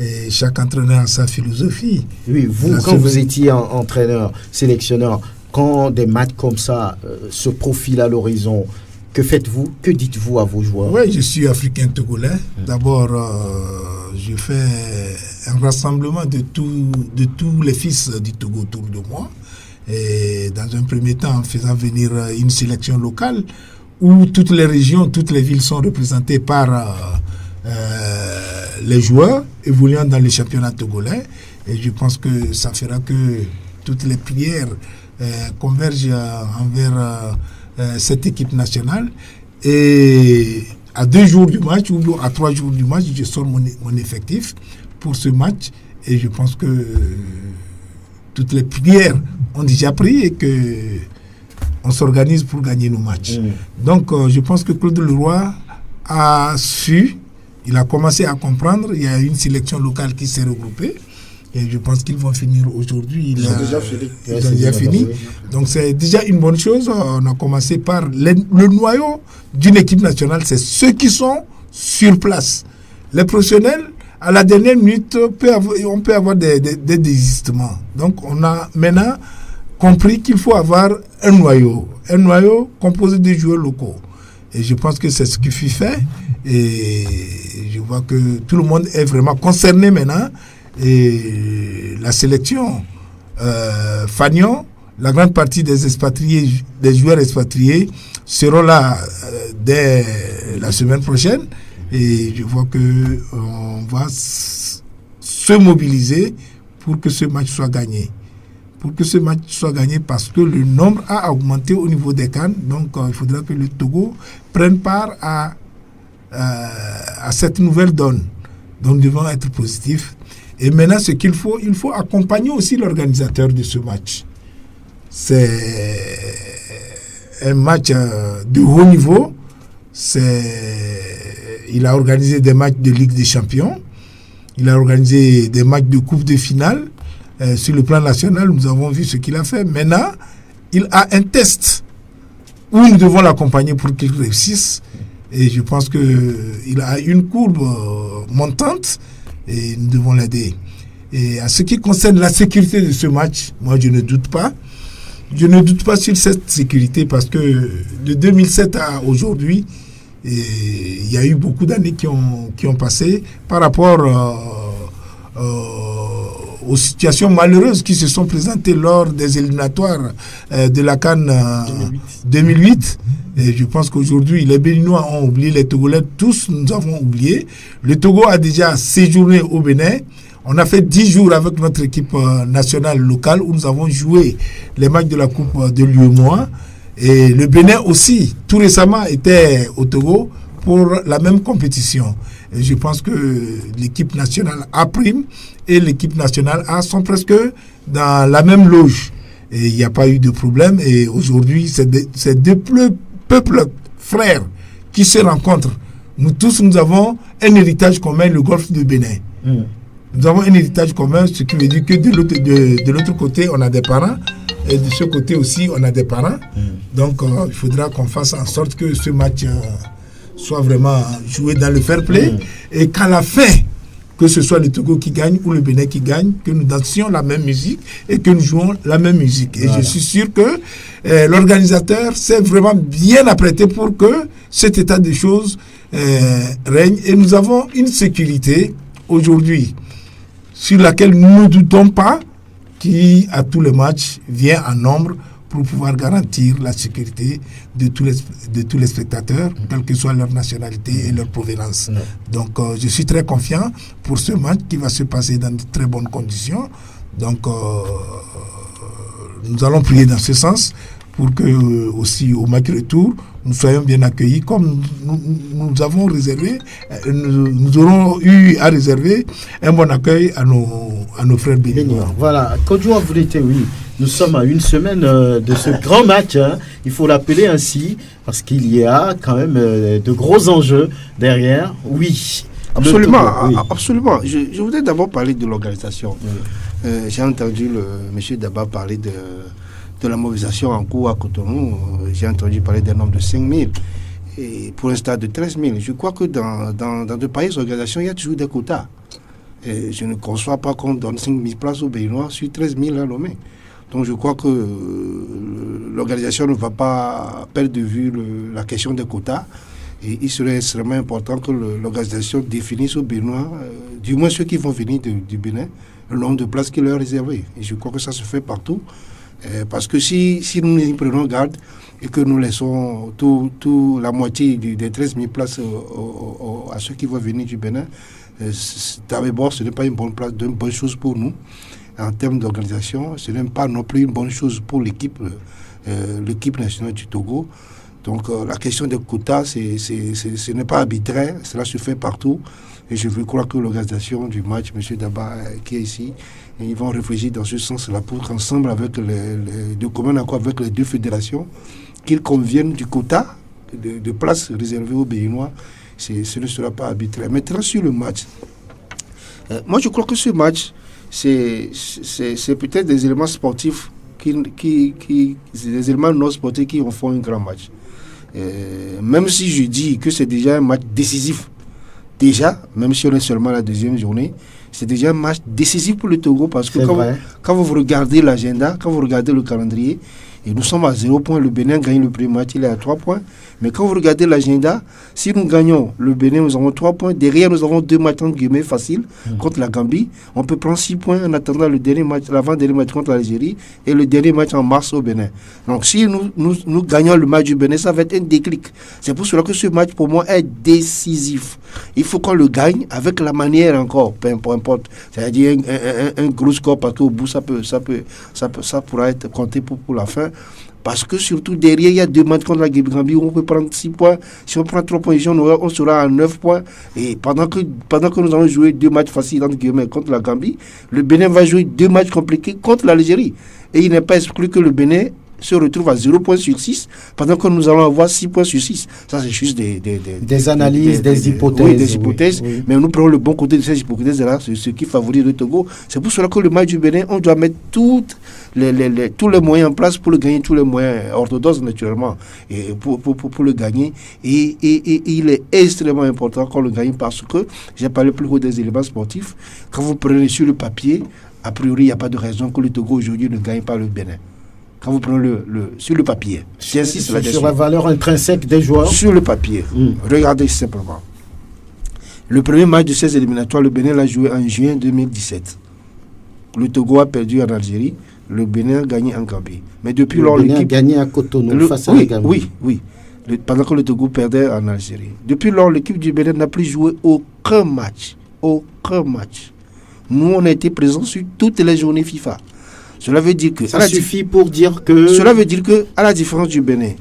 Et chaque entraîneur a sa philosophie. Oui, vous, quand vous étiez entraîneur, sélectionneur, quand des matchs comme ça se profilent à l'horizon, que faites-vous? Que dites-vous à vos joueurs? Oui, je suis africain togolais. D'abord, je fais un rassemblement de tous les fils du Togo autour de moi. Et dans un premier temps, en faisant venir une sélection locale où toutes les régions, toutes les villes sont représentées par les joueurs évoluant dans les championnats togolais. Et je pense que ça fera que toutes les prières convergent envers cette équipe nationale. Et à 2 jours du match ou à 3 jours du match, je sors mon effectif pour ce match. Et je pense que toutes les prières ont déjà pris et que on s'organise pour gagner nos matchs. Donc, je pense que Claude Leroy a su, il a commencé à comprendre. Il y a une sélection locale qui s'est regroupée. Et je pense qu'ils vont finir aujourd'hui. Ils ont déjà fini. Donc, c'est déjà une bonne chose. On a commencé par le noyau d'une équipe nationale. C'est ceux qui sont sur place. Les professionnels, à la dernière minute, on peut avoir des désistements. Donc, on a maintenant compris qu'il faut avoir un noyau composé de joueurs locaux. Et je pense que c'est ce qui fut fait. Et je vois que tout le monde est vraiment concerné maintenant. Et la sélection Fagnon, la grande partie des expatriés, des joueurs expatriés seront là dès la semaine prochaine. Et je vois qu'on va se mobiliser pour que ce match soit gagné. Parce que le nombre a augmenté au niveau des CAN. Donc, il faudra que le Togo prenne part à cette nouvelle donne. Donc, nous devons être positifs. Et maintenant, ce qu'il faut, il faut accompagner aussi l'organisateur de ce match. C'est un match de haut niveau. Il a organisé des matchs de Ligue des Champions. Il a organisé des matchs de Coupe de finale. Sur le plan national, nous avons vu ce qu'il a fait. Maintenant, il a un test où nous devons l'accompagner pour qu'il réussisse. Et je pense qu'il a une courbe montante et nous devons l'aider. Et à ce qui concerne la sécurité de ce match, moi je ne doute pas. Je ne doute pas sur cette sécurité parce que de 2007 à aujourd'hui, il y a eu beaucoup d'années qui ont passé par rapport aux situations malheureuses qui se sont présentées lors des éliminatoires de la CAN 2008. Et je pense qu'aujourd'hui, les Béninois ont oublié, les Togolais, tous nous avons oublié. Le Togo a déjà séjourné au Bénin. On a fait 10 jours avec notre équipe nationale locale où nous avons joué les matchs de la Coupe de l'UEMOA. Et le Bénin aussi, tout récemment, était au Togo pour la même compétition. Et je pense que l'équipe nationale A' et l'équipe nationale A sont presque dans la même loge. Et il n'y a pas eu de problème. Et aujourd'hui, c'est deux peuples frères qui se rencontrent. Nous tous, nous avons un héritage commun, le golfe du Bénin. Nous avons un héritage commun, ce qui veut dire que de l'autre côté, on a des parents. Et de ce côté aussi, on a des parents. Donc, il faudra qu'on fasse en sorte que ce match soit vraiment joué dans le fair play. Et qu'à la fin, que ce soit le Togo qui gagne ou le Bénin qui gagne, que nous dansions la même musique et que nous jouons la même musique. Et je suis sûr que l'organisateur s'est vraiment bien apprêté pour que cet état de choses règne. Et nous avons une sécurité aujourd'hui sur laquelle nous ne doutons pas, qui à tous les matchs vient en nombre pour pouvoir garantir la sécurité de tous les spectateurs, quelle que soit leur nationalité et leur provenance. Donc je suis très confiant pour ce match qui va se passer dans de très bonnes conditions. Donc nous allons prier dans ce sens pour que aussi au match retour, nous soyons bien accueillis comme nous avons réservé, nous aurons eu à réserver un bon accueil à nos frères béninois. Voilà, Côte d'Ivoire, vous l'étiez, oui. Nous sommes à une semaine de ce grand match, hein. Il faut l'appeler ainsi, parce qu'il y a quand même de gros enjeux derrière. Oui. Absolument, absolument. Je voudrais d'abord parler de l'organisation. J'ai entendu M. Daba parler de la mobilisation en cours à Cotonou. J'ai entendu parler d'un nombre de 5 000 et pour un stade de 13 000. Je crois que dans de pareilles organisations, il y a toujours des quotas. Et je ne conçois pas qu'on donne 5 000 places aux Béninois sur 13 000 à Lomé. Donc je crois que l'organisation ne va pas perdre de vue la question des quotas. Et il serait extrêmement important que l'organisation définisse aux Béninois, du moins ceux qui vont venir du Bénin, le nombre de places qui leur est réservé. Et je crois que ça se fait partout. Parce que si nous y prenons garde, et que nous laissons la moitié des 13 000 places à ceux qui vont venir du Bénin, d'abord, ce n'est pas une bonne chose pour nous en termes d'organisation. Ce n'est pas non plus une bonne chose pour l'équipe nationale du Togo. Donc la question des quotas, ce n'est pas arbitraire, cela se fait partout. Et je crois que l'organisation du match, M. Daba qui est ici, ils vont réfléchir dans ce sens-là pour qu'ensemble, avec de commun accord avec les deux fédérations, qu'ils conviennent du quota de places réservées aux Béninois. Ce ne sera pas arbitraire. Maintenant, sur le match, moi je crois que ce match, c'est peut-être des éléments sportifs, des éléments non sportifs qui font un grand match. Même si je dis que c'est déjà un match décisif, même si on est seulement à la deuxième journée, c'est déjà un match décisif pour le Togo parce que quand vous regardez l'agenda, quand vous regardez le calendrier, et nous sommes à 0 points, le Bénin gagne le premier match, il est à 3 points. Mais quand vous regardez l'agenda, si nous gagnons le Bénin, nous avons 3 points. Derrière, nous avons 2 matchs entre guillemets faciles contre la Gambie. On peut prendre 6 points en attendant le dernier match, l'avant-dernier match contre l'Algérie et le dernier match en mars au Bénin. Donc si nous gagnons le match du Bénin, ça va être un déclic. C'est pour cela que ce match, pour moi, est décisif. Il faut qu'on le gagne avec la manière encore, peu importe. C'est-à-dire un gros score parce qu'au bout, ça pourra être compté pour la fin. Parce que surtout derrière, il y a 2 matchs contre la Gambie où on peut prendre 6 points. Si on prend 3 points, on sera à 9 points. Et pendant que nous allons jouer 2 matchs faciles entre guillemets contre la Gambie, le Bénin va jouer 2 matchs compliqués contre l'Algérie. Et il n'est pas exclu que le Bénin se retrouve à 0 points sur 6, pendant que nous allons avoir 6 points sur 6. Ça, c'est juste des analyses, des hypothèses. Oui, des hypothèses. Oui. Mais nous prenons le bon côté de ces hypothèses-là, c'est ce qui favorise le Togo. C'est pour cela que le match du Bénin, on doit mettre tous les moyens en place pour le gagner, tous les moyens orthodoxes, naturellement, et pour le gagner. Et il est extrêmement important qu'on le gagne parce que, j'ai parlé plus haut des éléments sportifs, quand vous prenez sur le papier, a priori, il n'y a pas de raison que le Togo aujourd'hui ne gagne pas le Bénin. Quand vous prenez sur le papier, j'insiste là-dessus. Sur la valeur intrinsèque des joueurs. Sur le papier. Regardez simplement. Le premier match de 16 éliminatoires, le Bénin l'a joué en juin 2017. Le Togo a perdu en Algérie, le Bénin a gagné en Gambie. Mais depuis lors, l'équipe a gagné à Cotonou face à la Gambie. Oui. Pendant que le Togo perdait en Algérie. Depuis lors, l'équipe du Bénin n'a plus joué aucun match. Aucun match. Nous, on a été présents sur toutes les journées FIFA. Cela veut dire que... Ça suffit pour dire que... Cela veut dire que, à la différence du Bénin,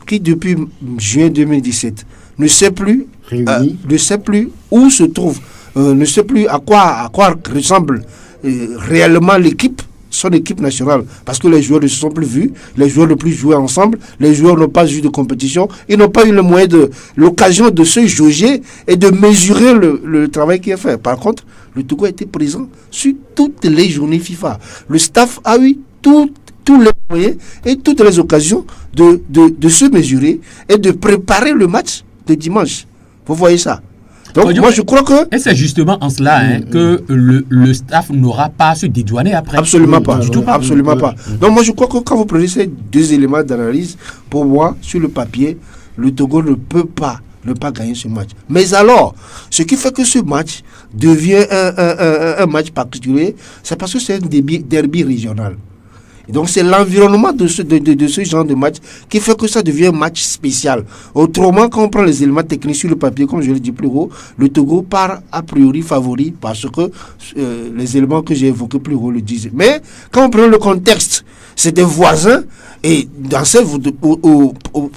qui depuis juin 2017 ne sait plus où se trouve, ne sait plus à quoi ressemble réellement son équipe nationale, parce que les joueurs ne se sont plus vus, les joueurs ne plus joué ensemble, les joueurs n'ont pas eu de compétition, ils n'ont pas eu l'occasion de se jauger et de mesurer le travail qui est fait. Par contre, le Togo a été présent sur toutes les journées FIFA. Le staff a eu tous les moyens et toutes les occasions de se mesurer et de préparer le match de dimanche. Vous voyez ça? Donc, moi, je crois que... Et c'est justement en cela que le staff n'aura pas à se dédouaner après. Absolument pas. Du tout pas. Absolument pas. Donc, moi, je crois que quand vous prenez ces 2 éléments d'analyse, pour moi, sur le papier, le Togo ne peut pas ne pas gagner ce match. Mais alors, ce qui fait que ce match devient un match particulier, c'est parce que c'est un derby régional. Et donc c'est l'environnement de ce genre de match qui fait que ça devient un match spécial. Autrement, quand on prend les éléments techniques sur le papier, comme je l'ai dit plus haut, le Togo part a priori favori parce que les éléments que j'ai évoqués plus haut le disent. Mais quand on prend le contexte, c'est des voisins et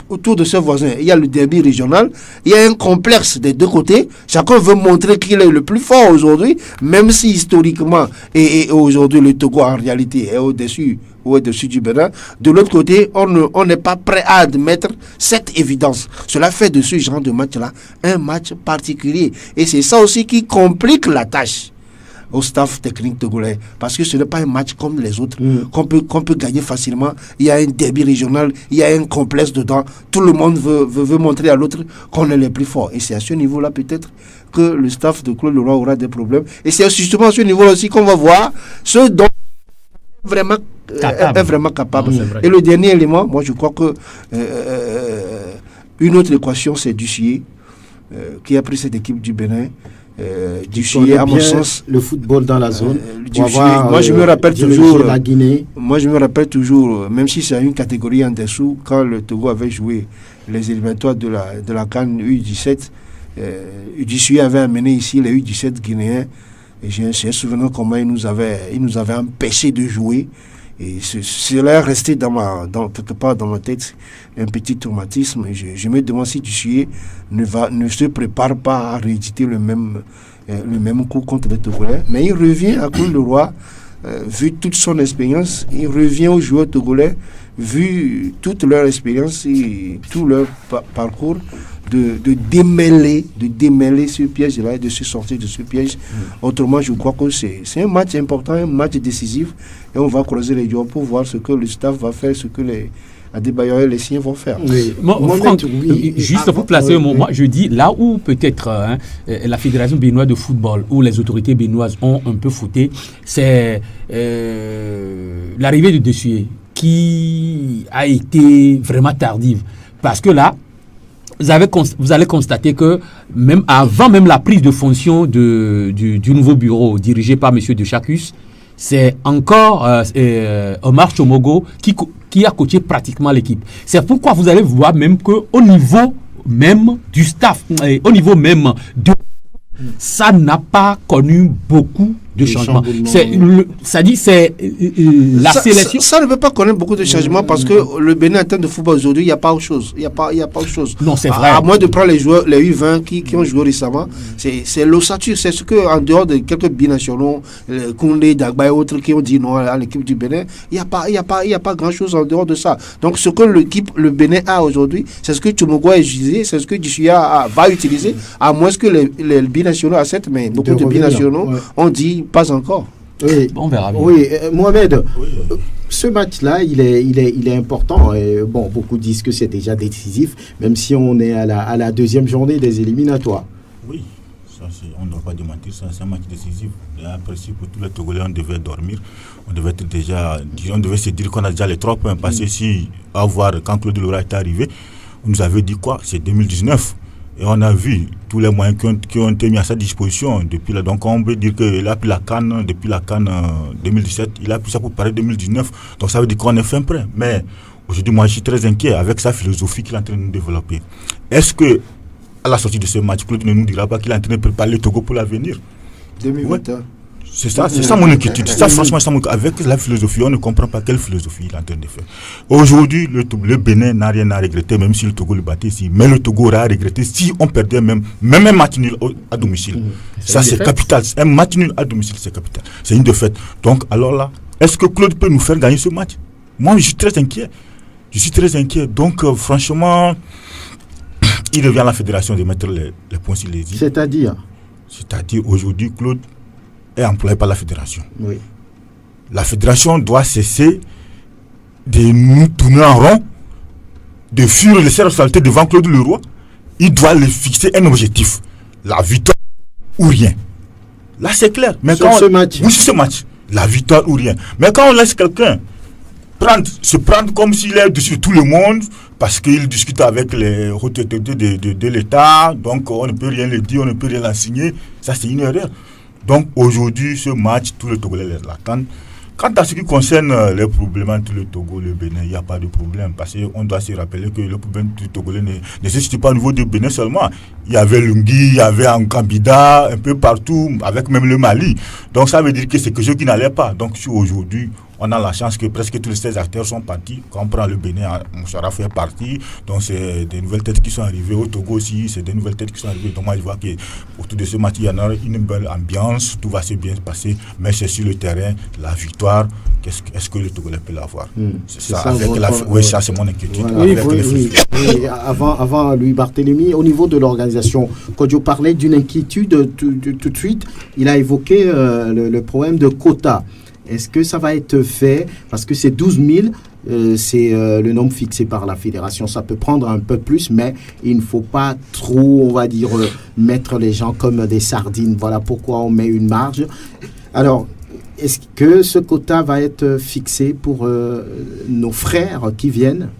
autour de ces voisins, il y a le derby régional, il y a un complexe des deux côtés. Chacun veut montrer qu'il est le plus fort aujourd'hui, même si historiquement et aujourd'hui le Togo en réalité est au-dessus du Bénin. De l'autre côté, on n'est pas prêt à admettre cette évidence. Cela fait de ce genre de match-là un match particulier. Et c'est ça aussi qui complique la tâche au staff technique togolais, parce que ce n'est pas un match comme les autres qu'on peut gagner facilement. Il y a un derby régional, il y a un complexe dedans, tout le monde veut montrer à l'autre qu'on est les plus forts, et c'est à ce niveau-là peut-être que le staff de Claude Leroy aura des problèmes, et c'est justement à ce niveau-là aussi qu'on va voir ce dont est vraiment capable. Et le dernier élément, moi je crois que une autre équation, c'est Dussier qui a pris cette équipe du Bénin. Dussuyer, à mon sens, le football dans la zone. Moi, je me rappelle toujours la Guinée. Moi, je me rappelle toujours, même si c'est une catégorie en dessous, quand le Togo avait joué les éliminatoires de la CAN U17, Dussuyer avait amené ici les U17 guinéens. Et j'ai un souvenir comment il nous avait empêché de jouer. Et cela est resté quelque part dans ma tête, un petit traumatisme. Et je me demande si Dussuyer ne se prépare pas à rééditer le même coup contre les Togolais. Mais il revient à Claude Leroy, vu toute son expérience, il revient aux joueurs togolais, vu toute leur expérience et tout leur parcours, de démêler ce piège-là et de se sortir de ce piège. Autrement, je crois que c'est un match important, un match décisif, et on va croiser les doigts pour voir ce que le staff va faire, ce que les Adebayor et les siens vont faire. Franck, juste pour placer moi je dis là où peut-être la Fédération béninoise de football ou les autorités béninoises ont un peu fouté, c'est l'arrivée de Dussuyer qui a été vraiment tardive. Parce que là, vous allez constater que même avant la prise de fonction du nouveau bureau dirigé par M. De Chacus, c'est encore Omar Chomogo qui a coaché pratiquement l'équipe. C'est pourquoi vous allez voir même qu'au niveau même du staff, au niveau même de... ça n'a pas connu beaucoup de changements. C'est la sélection. Ça ne peut pas connaître beaucoup de changements parce que le Bénin en termes de football aujourd'hui, il n'y a pas autre chose. Il n'y a pas autre chose. Non, c'est vrai. À moins de prendre les joueurs, les U20 qui ont joué récemment, c'est l'ossature. C'est ce que, en dehors de quelques binationaux, Koundé, Dagba et autres qui ont dit non à l'équipe du Bénin, il n'y a pas grand-chose en dehors de ça. Donc, ce que le Bénin a aujourd'hui, c'est ce que Tchomogo a utilisé, c'est ce que Dussuyer va utiliser, à moins que les binationaux acceptent, mais beaucoup de binationaux ont dit pas encore. Oui, on verra bien. Oui, Mohamed, ce match-là, il est important. Et bon, beaucoup disent que c'est déjà décisif, même si on est à la deuxième journée des éliminatoires. Oui, ça, on ne doit pas démentir, ça, c'est un match décisif. Et après, si pour tous les Togolais, on devait dormir, on devait se dire qu'on a déjà les 3 points passés. Si, quand Claude Leroy est arrivé, on nous avait dit quoi? C'est 2019. Et on a vu tous les moyens qui ont été mis à sa disposition depuis là. Donc on peut dire qu'il a pris la CAN depuis la CAN 2017, il a pris ça pour parler 2019. Donc ça veut dire qu'on est fin prêt. Mais aujourd'hui, moi je suis très inquiet avec sa philosophie qu'il est en train de nous développer. Est-ce que à la sortie de ce match, Claude ne nous dira pas qu'il est en train de préparer le Togo pour l'avenir? 2021. C'est ça mon inquiétude. Ça, franchement, avec la philosophie, on ne comprend pas quelle philosophie il est en train de faire. Aujourd'hui, le Bénin n'a rien à regretter, même si le Togo le battait ici. Mais le Togo aura à regretter si on perdait même un match nul à domicile. Ça, c'est capital. Un match nul à domicile, c'est capital. C'est une défaite. Donc, alors là, est-ce que Claude peut nous faire gagner ce match? Moi, je suis très inquiet. Donc, franchement, il revient à la fédération de mettre les points sur les i. C'est-à-dire aujourd'hui, Claude est employé par la fédération. Oui. La fédération doit cesser de nous tourner en rond, de fuir les responsabilités devant Claude Leroy. Il doit lui fixer un objectif, la victoire ou rien. Là, c'est clair. Mais sur ce match, la victoire ou rien. Mais quand on laisse quelqu'un se prendre comme s'il est dessus tout le monde, parce qu'il discute avec les autorités de l'État, donc on ne peut rien le dire, on ne peut rien l'assigner, ça c'est une erreur. Donc aujourd'hui, ce match, tous les Togolais l'attendent. Quant à ce qui concerne les problèmes entre le Togo et le Bénin, il n'y a pas de problème. Parce qu'on doit se rappeler que le problème du Togolais ne se situe pas au niveau du Bénin seulement. Il y avait Lungui, il y avait Ankambida, un peu partout, avec même le Mali. Donc ça veut dire que c'est quelque chose qui n'allait pas. Donc si aujourd'hui, on a la chance que presque tous ces acteurs sont partis. Quand on prend le Bénin, Moussara fait partie. Donc c'est des nouvelles têtes qui sont arrivées. Au Togo aussi, c'est des nouvelles têtes qui sont arrivées. Donc moi je vois qu'autour de ce match, il y en a une belle ambiance. Tout va se bien passer. Mais c'est sur le terrain, la victoire, est-ce que le Togolais peut l'avoir? C'est ça. Ça c'est mon inquiétude. Voilà. Oui. Avant Louis Barthélémy, au niveau de l'organisation, quand je parlais d'une inquiétude tout de suite, il a évoqué le problème de quota. Est-ce que ça va être fait? Parce que c'est 12 000, c'est le nombre fixé par la fédération. Ça peut prendre un peu plus, mais il ne faut pas trop, on va dire, mettre les gens comme des sardines. Voilà pourquoi on met une marge. Alors, est-ce que ce quota va être fixé pour nos frères qui viennent?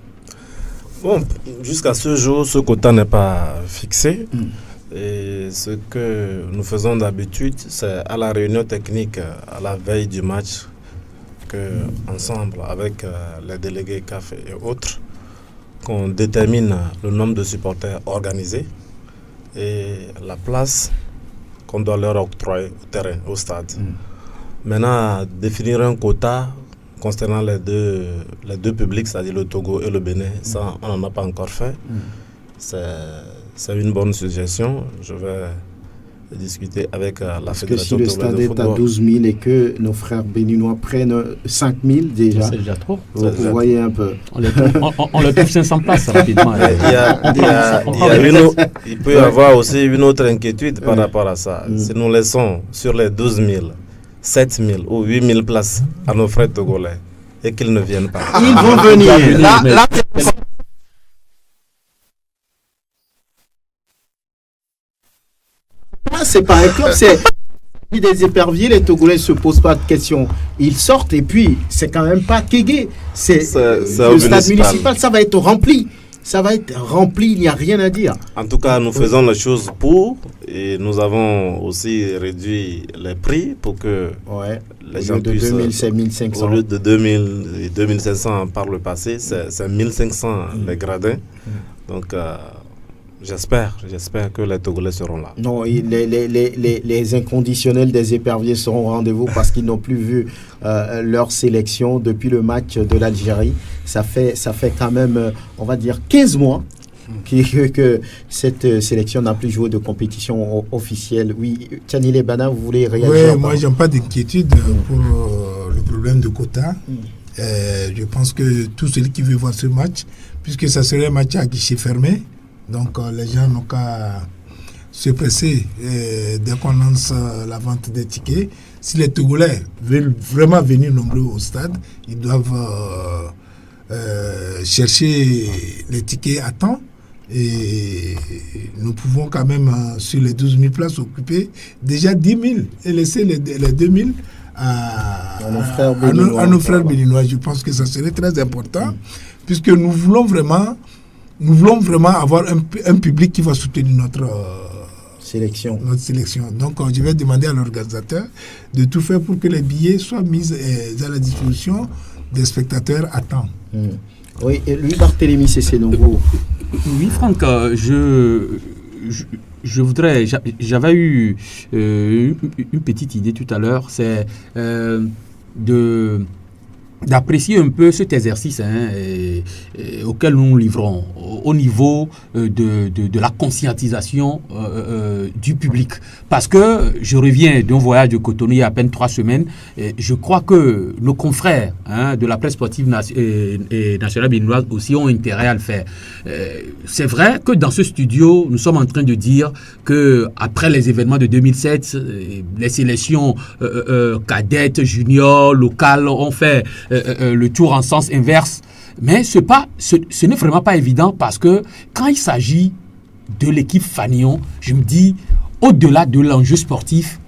Bon, jusqu'à ce jour, ce quota n'est pas fixé. Et ce que nous faisons d'habitude, c'est à la réunion technique, à la veille du match, que ensemble, avec les délégués CAF et autres, qu'on détermine le nombre de supporters organisés et la place qu'on doit leur octroyer au terrain, au stade. Maintenant, définir un quota concernant les deux publics, c'est-à-dire le Togo et le Bénin, ça, on n'en a pas encore fait. C'est une bonne suggestion. Je vais discuter avec la Fédération de football. Parce que si le stade est à 12 000 et que nos frères béninois prennent 5 000 déjà, c'est déjà trop. Vous voyez un peu. On leur trouve 500 places rapidement. Il peut y avoir aussi une autre inquiétude par rapport à ça. Si nous laissons sur les 12 000, 7 000 ou 8 000 places à nos frères togolais et qu'ils ne viennent pas. Ils vont venir. Là, c'est pas un club, c'est des éperviers. Les Togolais ne se posent pas de questions. Ils sortent et puis c'est quand même pas Kégué. C'est le stade municipal, ça va être rempli. Ça va être rempli, il n'y a rien à dire. En tout cas, nous faisons les choses pour, et nous avons aussi réduit les prix pour que les gens puissent... Au lieu de 2000, c'est 1500. Au lieu de 2000 et 2500 par le passé, c'est 1500 les gradins. Donc, j'espère que les Togolais seront là. Non, les inconditionnels des éperviers seront au rendez-vous parce qu'ils n'ont plus vu leur sélection depuis le match de l'Algérie. Ça fait quand même, on va dire, 15 mois que cette sélection n'a plus joué de compétition officielle. Oui, Tchani Lebana, vous voulez réagir? Oui, moi, je n'ai pas d'inquiétude pour le problème de quota. Je pense que tout celui qui veut voir ce match, puisque ça serait un match à guichet fermé, donc les gens n'ont qu'à se presser dès qu'on lance la vente des tickets. Si les Togolais veulent vraiment venir nombreux au stade, ils doivent chercher les tickets à temps. Et nous pouvons quand même, sur les 12 000 places, occuper déjà 10 000 et laisser les 2 000 à nos frères béninois. Je pense que ça serait très important, puisque nous voulons vraiment avoir un public qui va soutenir notre sélection. Donc, je vais demander à l'organisateur de tout faire pour que les billets soient mis à la disposition des spectateurs à temps. Oui, et lui, Barthélémy, c'est nouveau. Oui, Franck, je voudrais... J'avais eu une petite idée tout à l'heure, c'est d'apprécier un peu cet exercice auquel nous nous livrons au niveau de la conscientisation du public. Parce que je reviens d'un voyage de Cotonou il y a à peine 3 semaines. Et je crois que nos confrères de la presse sportive nationale béninoise aussi ont intérêt à le faire. C'est vrai que dans ce studio, nous sommes en train de dire que après les événements de 2007, les sélections cadettes, juniors, locales ont fait le tour en sens inverse. Mais ce n'est vraiment pas évident parce que quand il s'agit de l'équipe Fanion, je me dis, au-delà de l'enjeu sportif,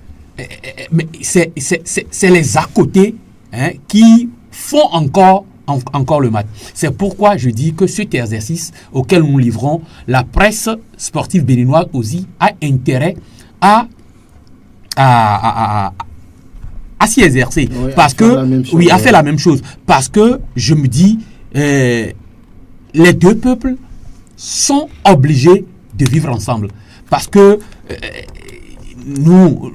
c'est les à côté qui font encore le match. C'est pourquoi je dis que cet exercice auquel nous livrons, la presse sportive béninoise aussi a intérêt à s'y exercer. Oui, parce que, à faire la même chose. Parce que je me dis, les deux peuples sont obligés de vivre ensemble. Parce que nous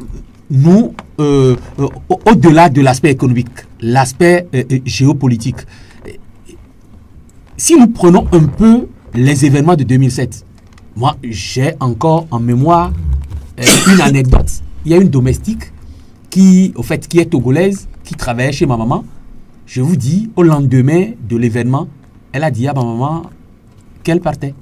au-delà de l'aspect économique, l'aspect géopolitique, si nous prenons un peu les événements de 2007, moi j'ai encore en mémoire une anecdote. Il y a une domestique qui est togolaise, qui travaillait chez ma maman. Je vous dis, au lendemain de l'événement, elle a dit à ma maman qu'elle partait.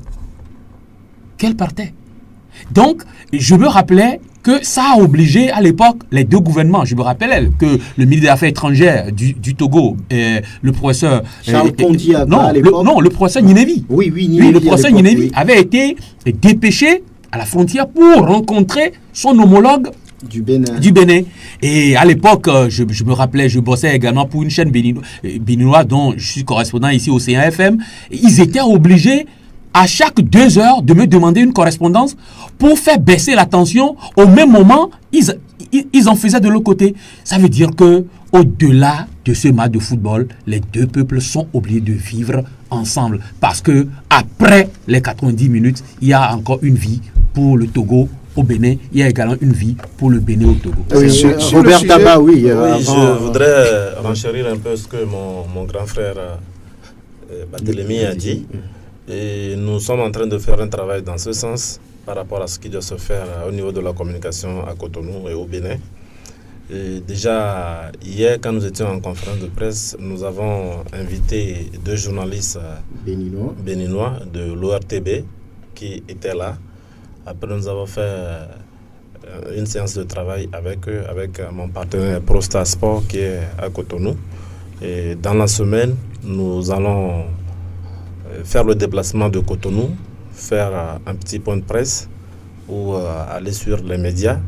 Donc, je me rappelais que ça a obligé à l'époque les deux gouvernements. Je me rappelle que le ministre des Affaires étrangères du Togo, le professeur... Charles Pondiaga, le professeur Ninevi. Oui, le professeur Ninevi avait été dépêché à la frontière pour rencontrer son homologue du Bénin. Et à l'époque, je me rappelais, je bossais également pour une chaîne béninoise dont je suis correspondant ici au CAFM. Ils étaient obligés à chaque 2 heures de me demander une correspondance pour faire baisser la tension. Au même moment, ils en faisaient de l'autre côté. Ça veut dire que au-delà de ce match de football, les deux peuples sont obligés de vivre ensemble. Parce que après les 90 minutes, il y a encore une vie pour le Togo au Bénin. Il y a également une vie pour le Bénin au Togo. Oui, Robert Taba, oui. Je voudrais renchérir un peu ce que mon grand frère Barthélémy a dit. Et nous sommes en train de faire un travail dans ce sens par rapport à ce qui doit se faire au niveau de la communication à Cotonou et au Bénin. Et déjà, hier, quand nous étions en conférence de presse, nous avons invité 2 journalistes béninois de l'ORTB qui étaient là. Après, nous avons fait une séance de travail avec eux, avec mon partenaire ProStar Sport qui est à Cotonou. Et dans la semaine, nous allons faire le déplacement de Cotonou, faire un petit point de presse ou aller sur les médias,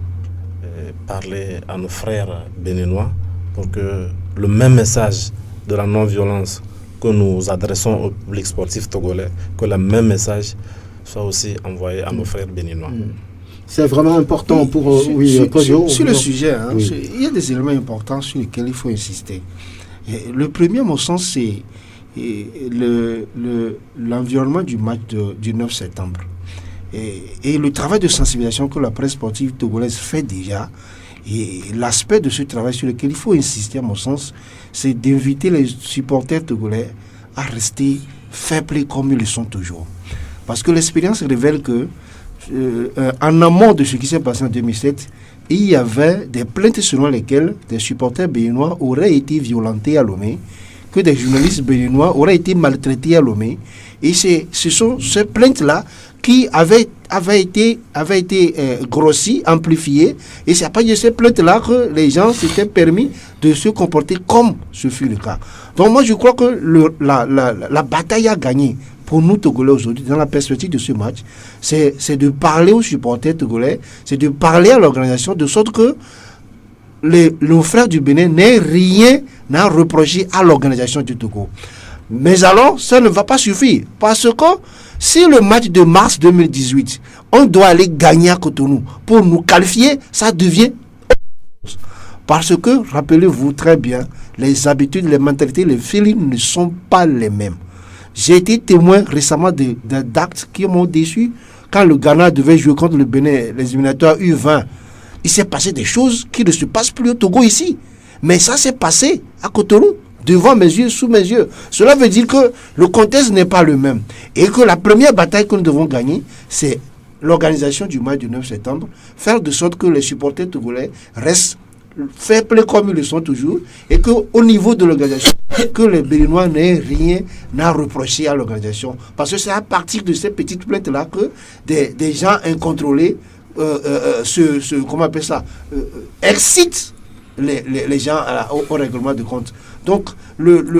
parler à nos frères béninois pour que le même message de la non-violence que nous adressons au public sportif togolais, que le même message soit aussi envoyé à nos frères béninois. C'est vraiment important pour... Sur le sujet, il y a des éléments importants sur lesquels il faut insister. Et le premier, à mon sens, c'est l'environnement du match du 9 septembre. Et le travail de sensibilisation que la presse sportive togolaise fait déjà, et l'aspect de ce travail sur lequel il faut insister, à mon sens, c'est d'inviter les supporters togolais à rester fair play comme ils le sont toujours. Parce que l'expérience révèle que, en amont de ce qui s'est passé en 2007, il y avait des plaintes selon lesquelles des supporters béninois auraient été violentés à Lomé, que des journalistes béninois auraient été maltraités à Lomé. Et ce sont ces plaintes-là qui avaient été grossies, amplifiées. Et c'est à partir de ces plaintes-là que les gens s'étaient permis de se comporter comme ce fut le cas. Donc moi, je crois que la bataille à gagner pour nous Togolais aujourd'hui, dans la perspective de ce match, c'est de parler aux supporters togolais, c'est de parler à l'organisation, de sorte que nos frères du Bénin n'aient rien à reprocher à l'organisation du Togo. Mais alors, ça ne va pas suffire. Parce que si le match de mars 2018, on doit aller gagner à Cotonou pour nous qualifier, ça devient... Parce que, rappelez-vous très bien, les habitudes, les mentalités, les feelings ne sont pas les mêmes. J'ai été témoin récemment d'actes qui m'ont déçu. Quand le Ghana devait jouer contre le Bénin, les éliminatoires U20, il s'est passé des choses qui ne se passent plus au Togo ici. Mais ça s'est passé à Cotonou, devant mes yeux, sous mes yeux. Cela veut dire que le contexte n'est pas le même. Et que la première bataille que nous devons gagner, c'est l'organisation du match du 9 septembre, faire de sorte que les supporters togolais restent fair play comme ils le sont toujours, et qu'au niveau de l'organisation, que les Béninois n'aient rien à reprocher à l'organisation. Parce que c'est à partir de ces petites plaintes-là que des gens incontrôlés comment on appelle ça, excite les gens au règlement de compte. Donc,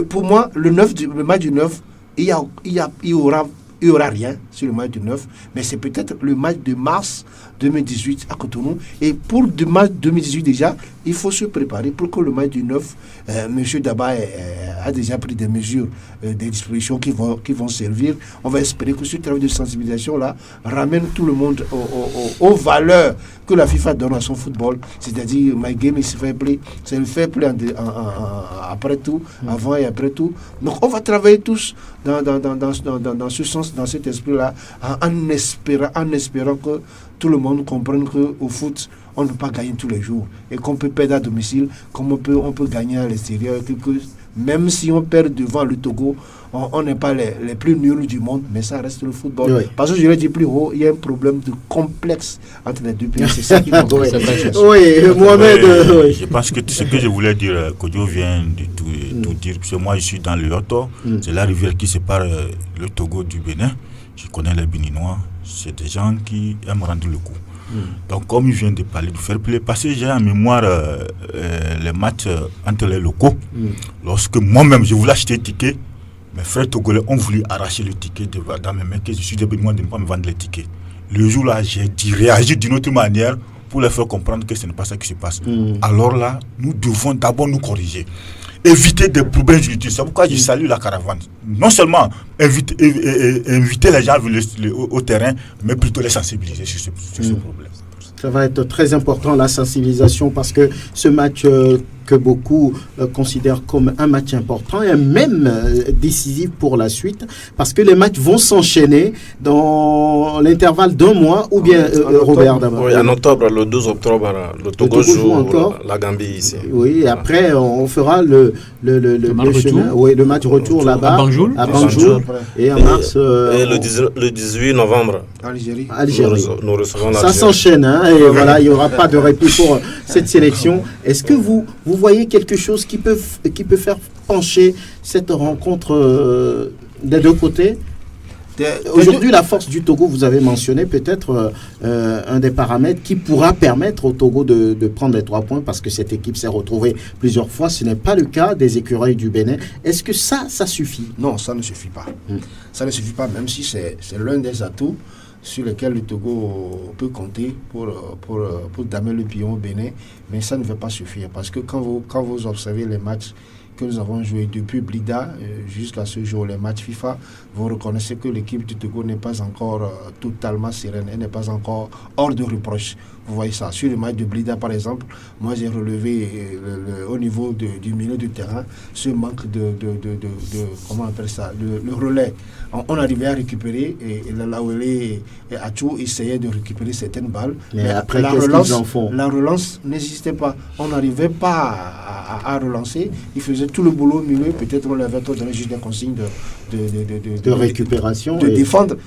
pour moi, le match du 9, il y aura rien sur le match du 9, mais c'est peut-être le match de mars 2018 à Cotonou. Et pour le match 2018 déjà, il faut se préparer pour que le match du 9, M. Daba a déjà pris des mesures, des dispositions qui vont servir. On va espérer que ce travail de sensibilisation-là ramène tout le monde aux valeurs que la FIFA donne à son football, c'est-à-dire my game is fair play, c'est le fair play après tout, avant et après tout. Donc on va travailler tous dans ce sens, dans cet esprit-là, en espérant que tout le monde comprenne qu'au foot, on ne peut pas gagner tous les jours et qu'on peut perdre à domicile comme on peut gagner à l'extérieur. Même si on perd devant le Togo, on n'est pas les plus nuls du monde, mais ça reste le football. Oui. Parce que je l'ai dit plus haut, il y a un problème de complexe entre les deux pays. C'est ça qui compte. Mohamed. Je pense que ce que je voulais dire, Kodjo vient de tout dire. Parce que moi, je suis dans le Yoto. C'est la rivière qui sépare le Togo du Bénin. Je connais les Béninois. C'est des gens qui aiment rendre le coup. Donc, comme il vient de parler du fair play, parce que j'ai en mémoire les matchs entre les locaux. Lorsque moi-même, je voulais acheter un ticket, mes frères togolais ont voulu arracher le ticket dans mes mains, que je suis des Béninois de ne pas me vendre les tickets. Le jour-là, j'ai réagi d'une autre manière pour leur faire comprendre que ce n'est pas ça qui se passe. Alors là, nous devons d'abord nous corriger. éviter des problèmes inutiles. C'est pourquoi je salue la caravane. Non seulement inviter les gens au terrain, mais plutôt les sensibiliser sur ce problème. Ça va être très important, la sensibilisation, parce que ce match que beaucoup considèrent comme un match important et même décisif pour la suite, parce que les matchs vont s'enchaîner dans l'intervalle d'un mois, ou bien Robert d'abord. Oui, en octobre, le 12 octobre, le Togo joue encore la Gambie ici. Oui, et après on fera le match retour là-bas à Banjul, et en mars et le 18 novembre Algérie. Nous recevons l'Algérie. Ça s'enchaîne, hein, et voilà, il n'y aura pas de répit pour cette sélection. Est-ce que vous voyez quelque chose qui peut faire pencher cette rencontre des deux côtés? Aujourd'hui, la force du Togo, vous avez mentionné peut-être un des paramètres qui pourra permettre au Togo de prendre les 3 points, parce que cette équipe s'est retrouvée plusieurs fois. Ce n'est pas le cas des écureuils du Bénin. Est-ce que ça suffit? Non, ça ne suffit pas. Ça ne suffit pas, même si c'est l'un des atouts sur lesquels le Togo peut compter pour damer le pion au Bénin, mais ça ne va pas suffire, parce que quand vous observez les matchs que nous avons joués depuis Blida jusqu'à ce jour, les matchs FIFA, vous reconnaissez que l'équipe du Togo n'est pas encore totalement sereine, elle n'est pas encore hors de reproche. Vous voyez ça. Sur le match de Blida, par exemple, moi j'ai relevé au niveau du milieu du terrain ce manque de comment on appelle ça, le relais. On arrivait à récupérer, et Lawele et Achou essayaient de récupérer certaines balles. Mais après, qu'est-ce qu'ils en font? La relance n'existait pas. On n'arrivait pas à relancer. Ils faisaient tout le boulot au milieu. Peut-être on avait donné juste des consignes de récupération. De défendre.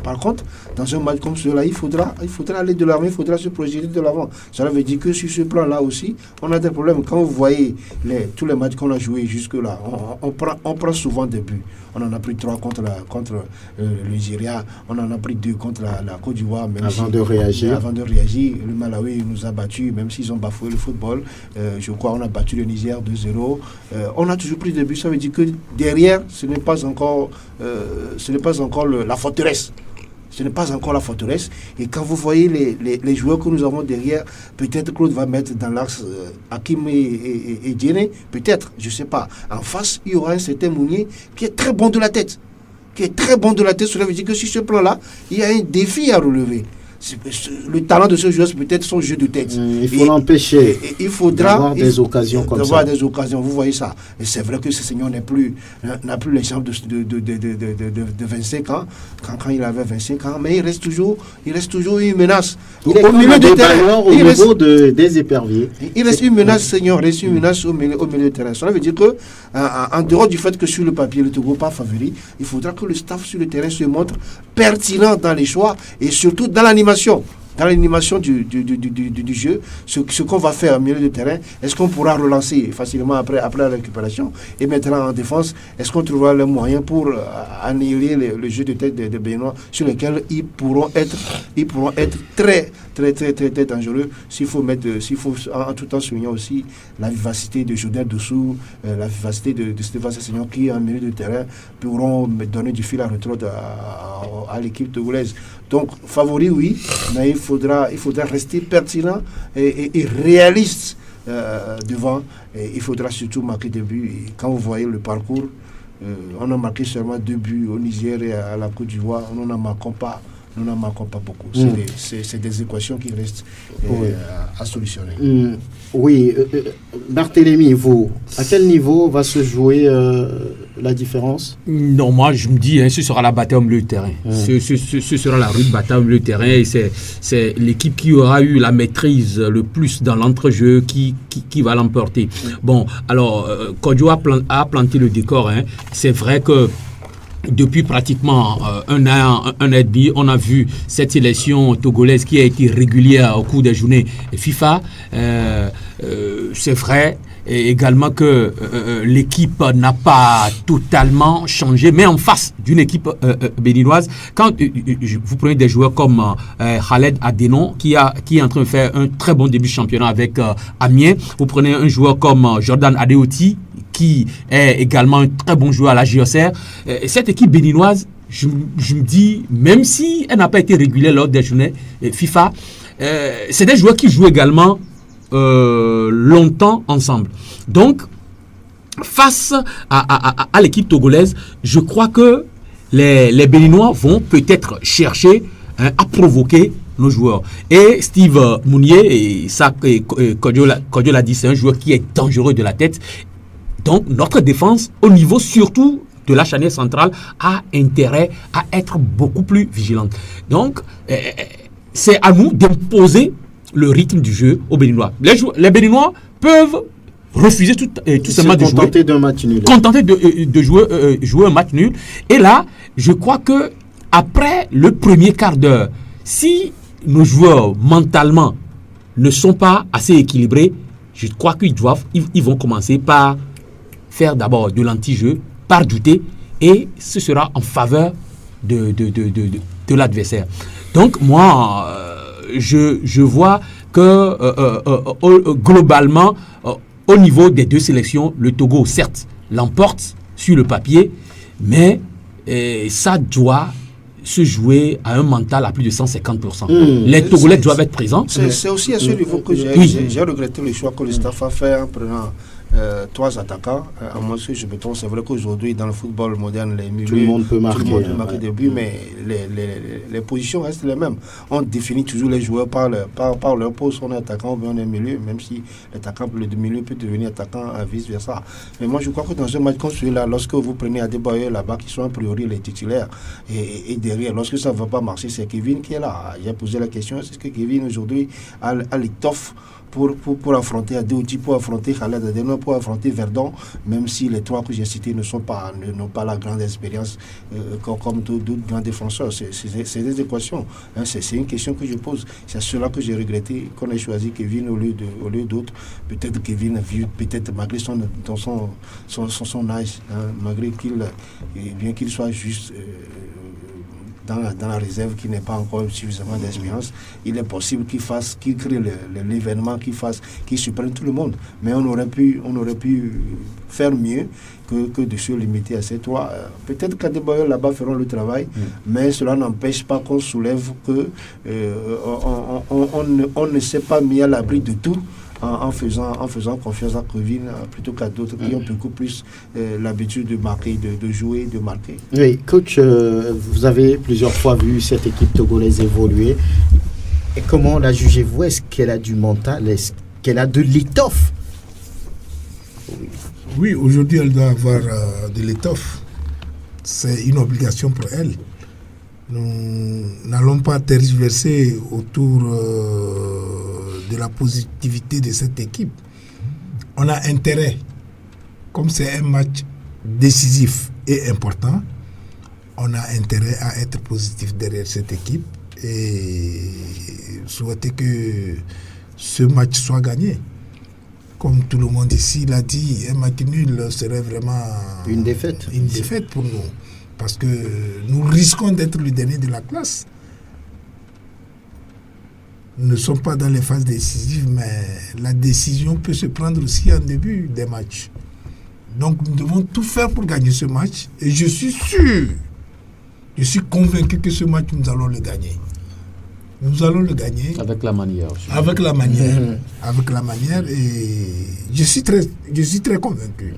Par contre, dans un match comme celui-là, il faudra aller de l'avant, il faudra se projeter de l'avant. Cela veut dire que sur ce plan-là aussi, on a des problèmes. Quand vous voyez tous les matchs qu'on a joués jusque-là, on prend souvent des buts. On en a pris 3 contre le Nigeria, on en a pris 2 contre la Côte d'Ivoire. Avant de réagir, le Malawi nous a battus, même s'ils ont bafoué le football. Je crois qu'on a battu le Niger 2-0. On a toujours pris des buts. Ça veut dire que derrière, ce n'est pas encore la forteresse. Ce n'est pas encore la forteresse. Et quand vous voyez les joueurs que nous avons derrière, peut-être Claude va mettre dans l'axe Hakim et Djene, peut-être, je ne sais pas. En face, il y aura un certain Mounier qui est très bon de la tête. Cela veut dire que sur ce plan-là, il y a un défi à relever. Le talent de ce joueur, c'est peut-être son jeu de tête. Il faut l'empêcher. Il faudra avoir des occasions comme ça. Des occasions, vous voyez ça. Et c'est vrai que ce seigneur n'a plus l'exemple de 25 ans, quand il avait 25 ans, mais il reste toujours une menace. Il est au milieu de terrain, au niveau des éperviers. Il reste une menace, seigneur, reste une menace au milieu de terrain. Cela veut dire que, en dehors du fait que sur le papier, le Togo pas favori, il faudra que le staff sur le terrain se montre pertinent dans les choix et surtout dans l'animation. Dans l'animation du jeu, ce qu'on va faire au milieu de terrain, est-ce qu'on pourra relancer facilement après la récupération et maintenant en défense, est-ce qu'on trouvera le moyen pour annihiler le jeu de tête des Béninois sur lesquels ils pourront être très dangereux s'il faut en tout temps souligner aussi la vivacité de Jodel Dessous, la vivacité de Stéphane Sessignon qui en milieu de terrain pourront donner du fil à retordre à l'équipe togolaise. Donc favori oui, mais il faudra rester pertinent et réaliste devant. Et il faudra surtout marquer des buts. Et quand vous voyez le parcours, on a marqué seulement 2 buts au Niger et à la Côte d'Ivoire. Nous n'en marquons pas beaucoup. C'est des équations qui restent à solutionner. Oui, Barthélémy, vous, à quel niveau va se jouer la différence? Non, moi je me dis, ce sera la bataille au milieu de terrain. Ce sera la rude bataille au milieu de terrain. Et c'est l'équipe qui aura eu la maîtrise le plus dans l'entrejeu qui va l'emporter. Bon, alors, Kodjo a planté le décor. C'est vrai que depuis pratiquement un an et demi, on a vu cette sélection togolaise qui a été régulière au cours des journées FIFA. C'est vrai également que l'équipe n'a pas totalement changé, mais en face d'une équipe béninoise, quand vous prenez des joueurs comme Khaled Adenon qui est en train de faire un très bon début de championnat avec Amiens, vous prenez un joueur comme Jordan Adeoti qui est également un très bon joueur à la JOCR. Cette équipe béninoise, je me dis, même si elle n'a pas été régulière lors des journées FIFA, c'est des joueurs qui jouent également longtemps ensemble. Donc, face à l'équipe togolaise, je crois que les Béninois vont peut-être chercher à provoquer nos joueurs. Et Steve Mounier, et ça, Kodio l'a dit, c'est un joueur qui est dangereux de la tête. Donc, notre défense, au niveau surtout de la charnière centrale, a intérêt à être beaucoup plus vigilante. Donc, c'est à nous d'imposer le rythme du jeu aux Béninois. Les Béninois peuvent refuser tout simplement de jouer. Contenter d'un match nul. Contenter de jouer un match nul. Et là, je crois que après le premier quart d'heure, si nos joueurs mentalement ne sont pas assez équilibrés, je crois qu'ils vont commencer par faire d'abord de l'anti-jeu, par douter, et ce sera en faveur de l'adversaire. Donc moi, je vois que globalement, au niveau des deux sélections, le Togo, certes, l'emporte sur le papier, mais ça doit se jouer à un mental à plus de 150%. Les Togolais doivent être présents. C'est aussi à ce niveau que j'ai regretté le choix que le staff a fait en prenant 3 attaquants. À moins que je me trompe, c'est vrai qu'aujourd'hui, dans le football moderne, les milieux, tout le monde peut marquer des buts, mais les positions restent les mêmes. On définit toujours les joueurs par leur poste. On est attaquant ou bien on est milieu, même si l'attaquant, le milieu peut devenir attaquant, vice-versa. Mais moi, je crois que dans un match comme celui-là, lorsque vous prenez Adebayor là-bas, qui sont a priori les titulaires, et derrière, lorsque ça ne va pas marcher, c'est Kevin qui est là. J'ai posé la question, est-ce que Kevin aujourd'hui a l'étoffe pour affronter Adeoti, pour affronter Khaled Adeno, pour affronter Verdon, même si les 3 que j'ai cités n'ont pas la grande expérience comme d'autres grands défenseurs. C'est des équations. Hein, c'est une question que je pose. C'est cela que j'ai regretté qu'on ait choisi Kevin au lieu d'autres. Peut-être Kevin a vu, peut-être malgré son âge, hein, malgré bien qu'il soit juste dans la réserve, qui n'est pas encore suffisamment d'expérience, il est possible qu'il crée l'événement, qu'il surprenne tout le monde. Mais on aurait pu faire mieux que de se limiter à ces 3. Peut-être qu'Adebayor là-bas feront le travail, mais cela n'empêche pas qu'on soulève que on ne s'est pas mis à l'abri de tout. En faisant confiance à Kevin plutôt qu'à d'autres qui ont beaucoup plus l'habitude de marquer, de jouer, de marquer. Oui, coach, vous avez plusieurs fois vu cette équipe togolaise évoluer. Et comment la jugez-vous? Est-ce qu'elle a du mental? Est-ce qu'elle a de l'étoffe? Oui, aujourd'hui, elle doit avoir de l'étoffe. C'est une obligation pour elle. Nous n'allons pas tergiverser autour de la positivité de cette équipe. On a intérêt, comme c'est un match décisif et important, on a intérêt à être positif derrière cette équipe et souhaiter que ce match soit gagné. Comme tout le monde ici l'a dit, un match nul serait vraiment une défaite pour nous. Parce que nous risquons d'être le dernier de la classe. Nous ne sommes pas dans les phases décisives, mais la décision peut se prendre aussi en début des matchs. Donc nous devons tout faire pour gagner ce match. Et je suis sûr, je suis convaincu que ce match, nous allons le gagner. Nous allons le gagner. Avec la manière. Avec la manière. Avec la manière. Et je suis très convaincu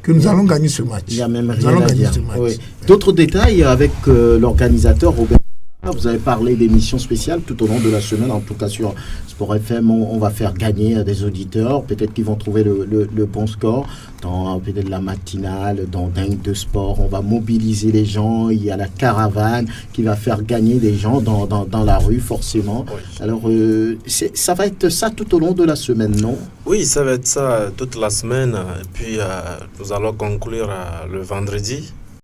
que nous allons gagner ce match. Il y a même rien à dire. Oui. D'autres détails avec l'organisateur Robert. Vous avez parlé d'émissions spéciales tout au long de la semaine, en tout cas sur Sport FM, on va faire gagner des auditeurs, peut-être qu'ils vont trouver le bon score dans peut-être la matinale, dans Dingue de Sport, on va mobiliser les gens, il y a la caravane qui va faire gagner des gens dans la rue forcément. Oui. Alors ça va être ça tout au long de la semaine, non? Oui, ça va être ça toute la semaine, et puis nous allons conclure le vendredi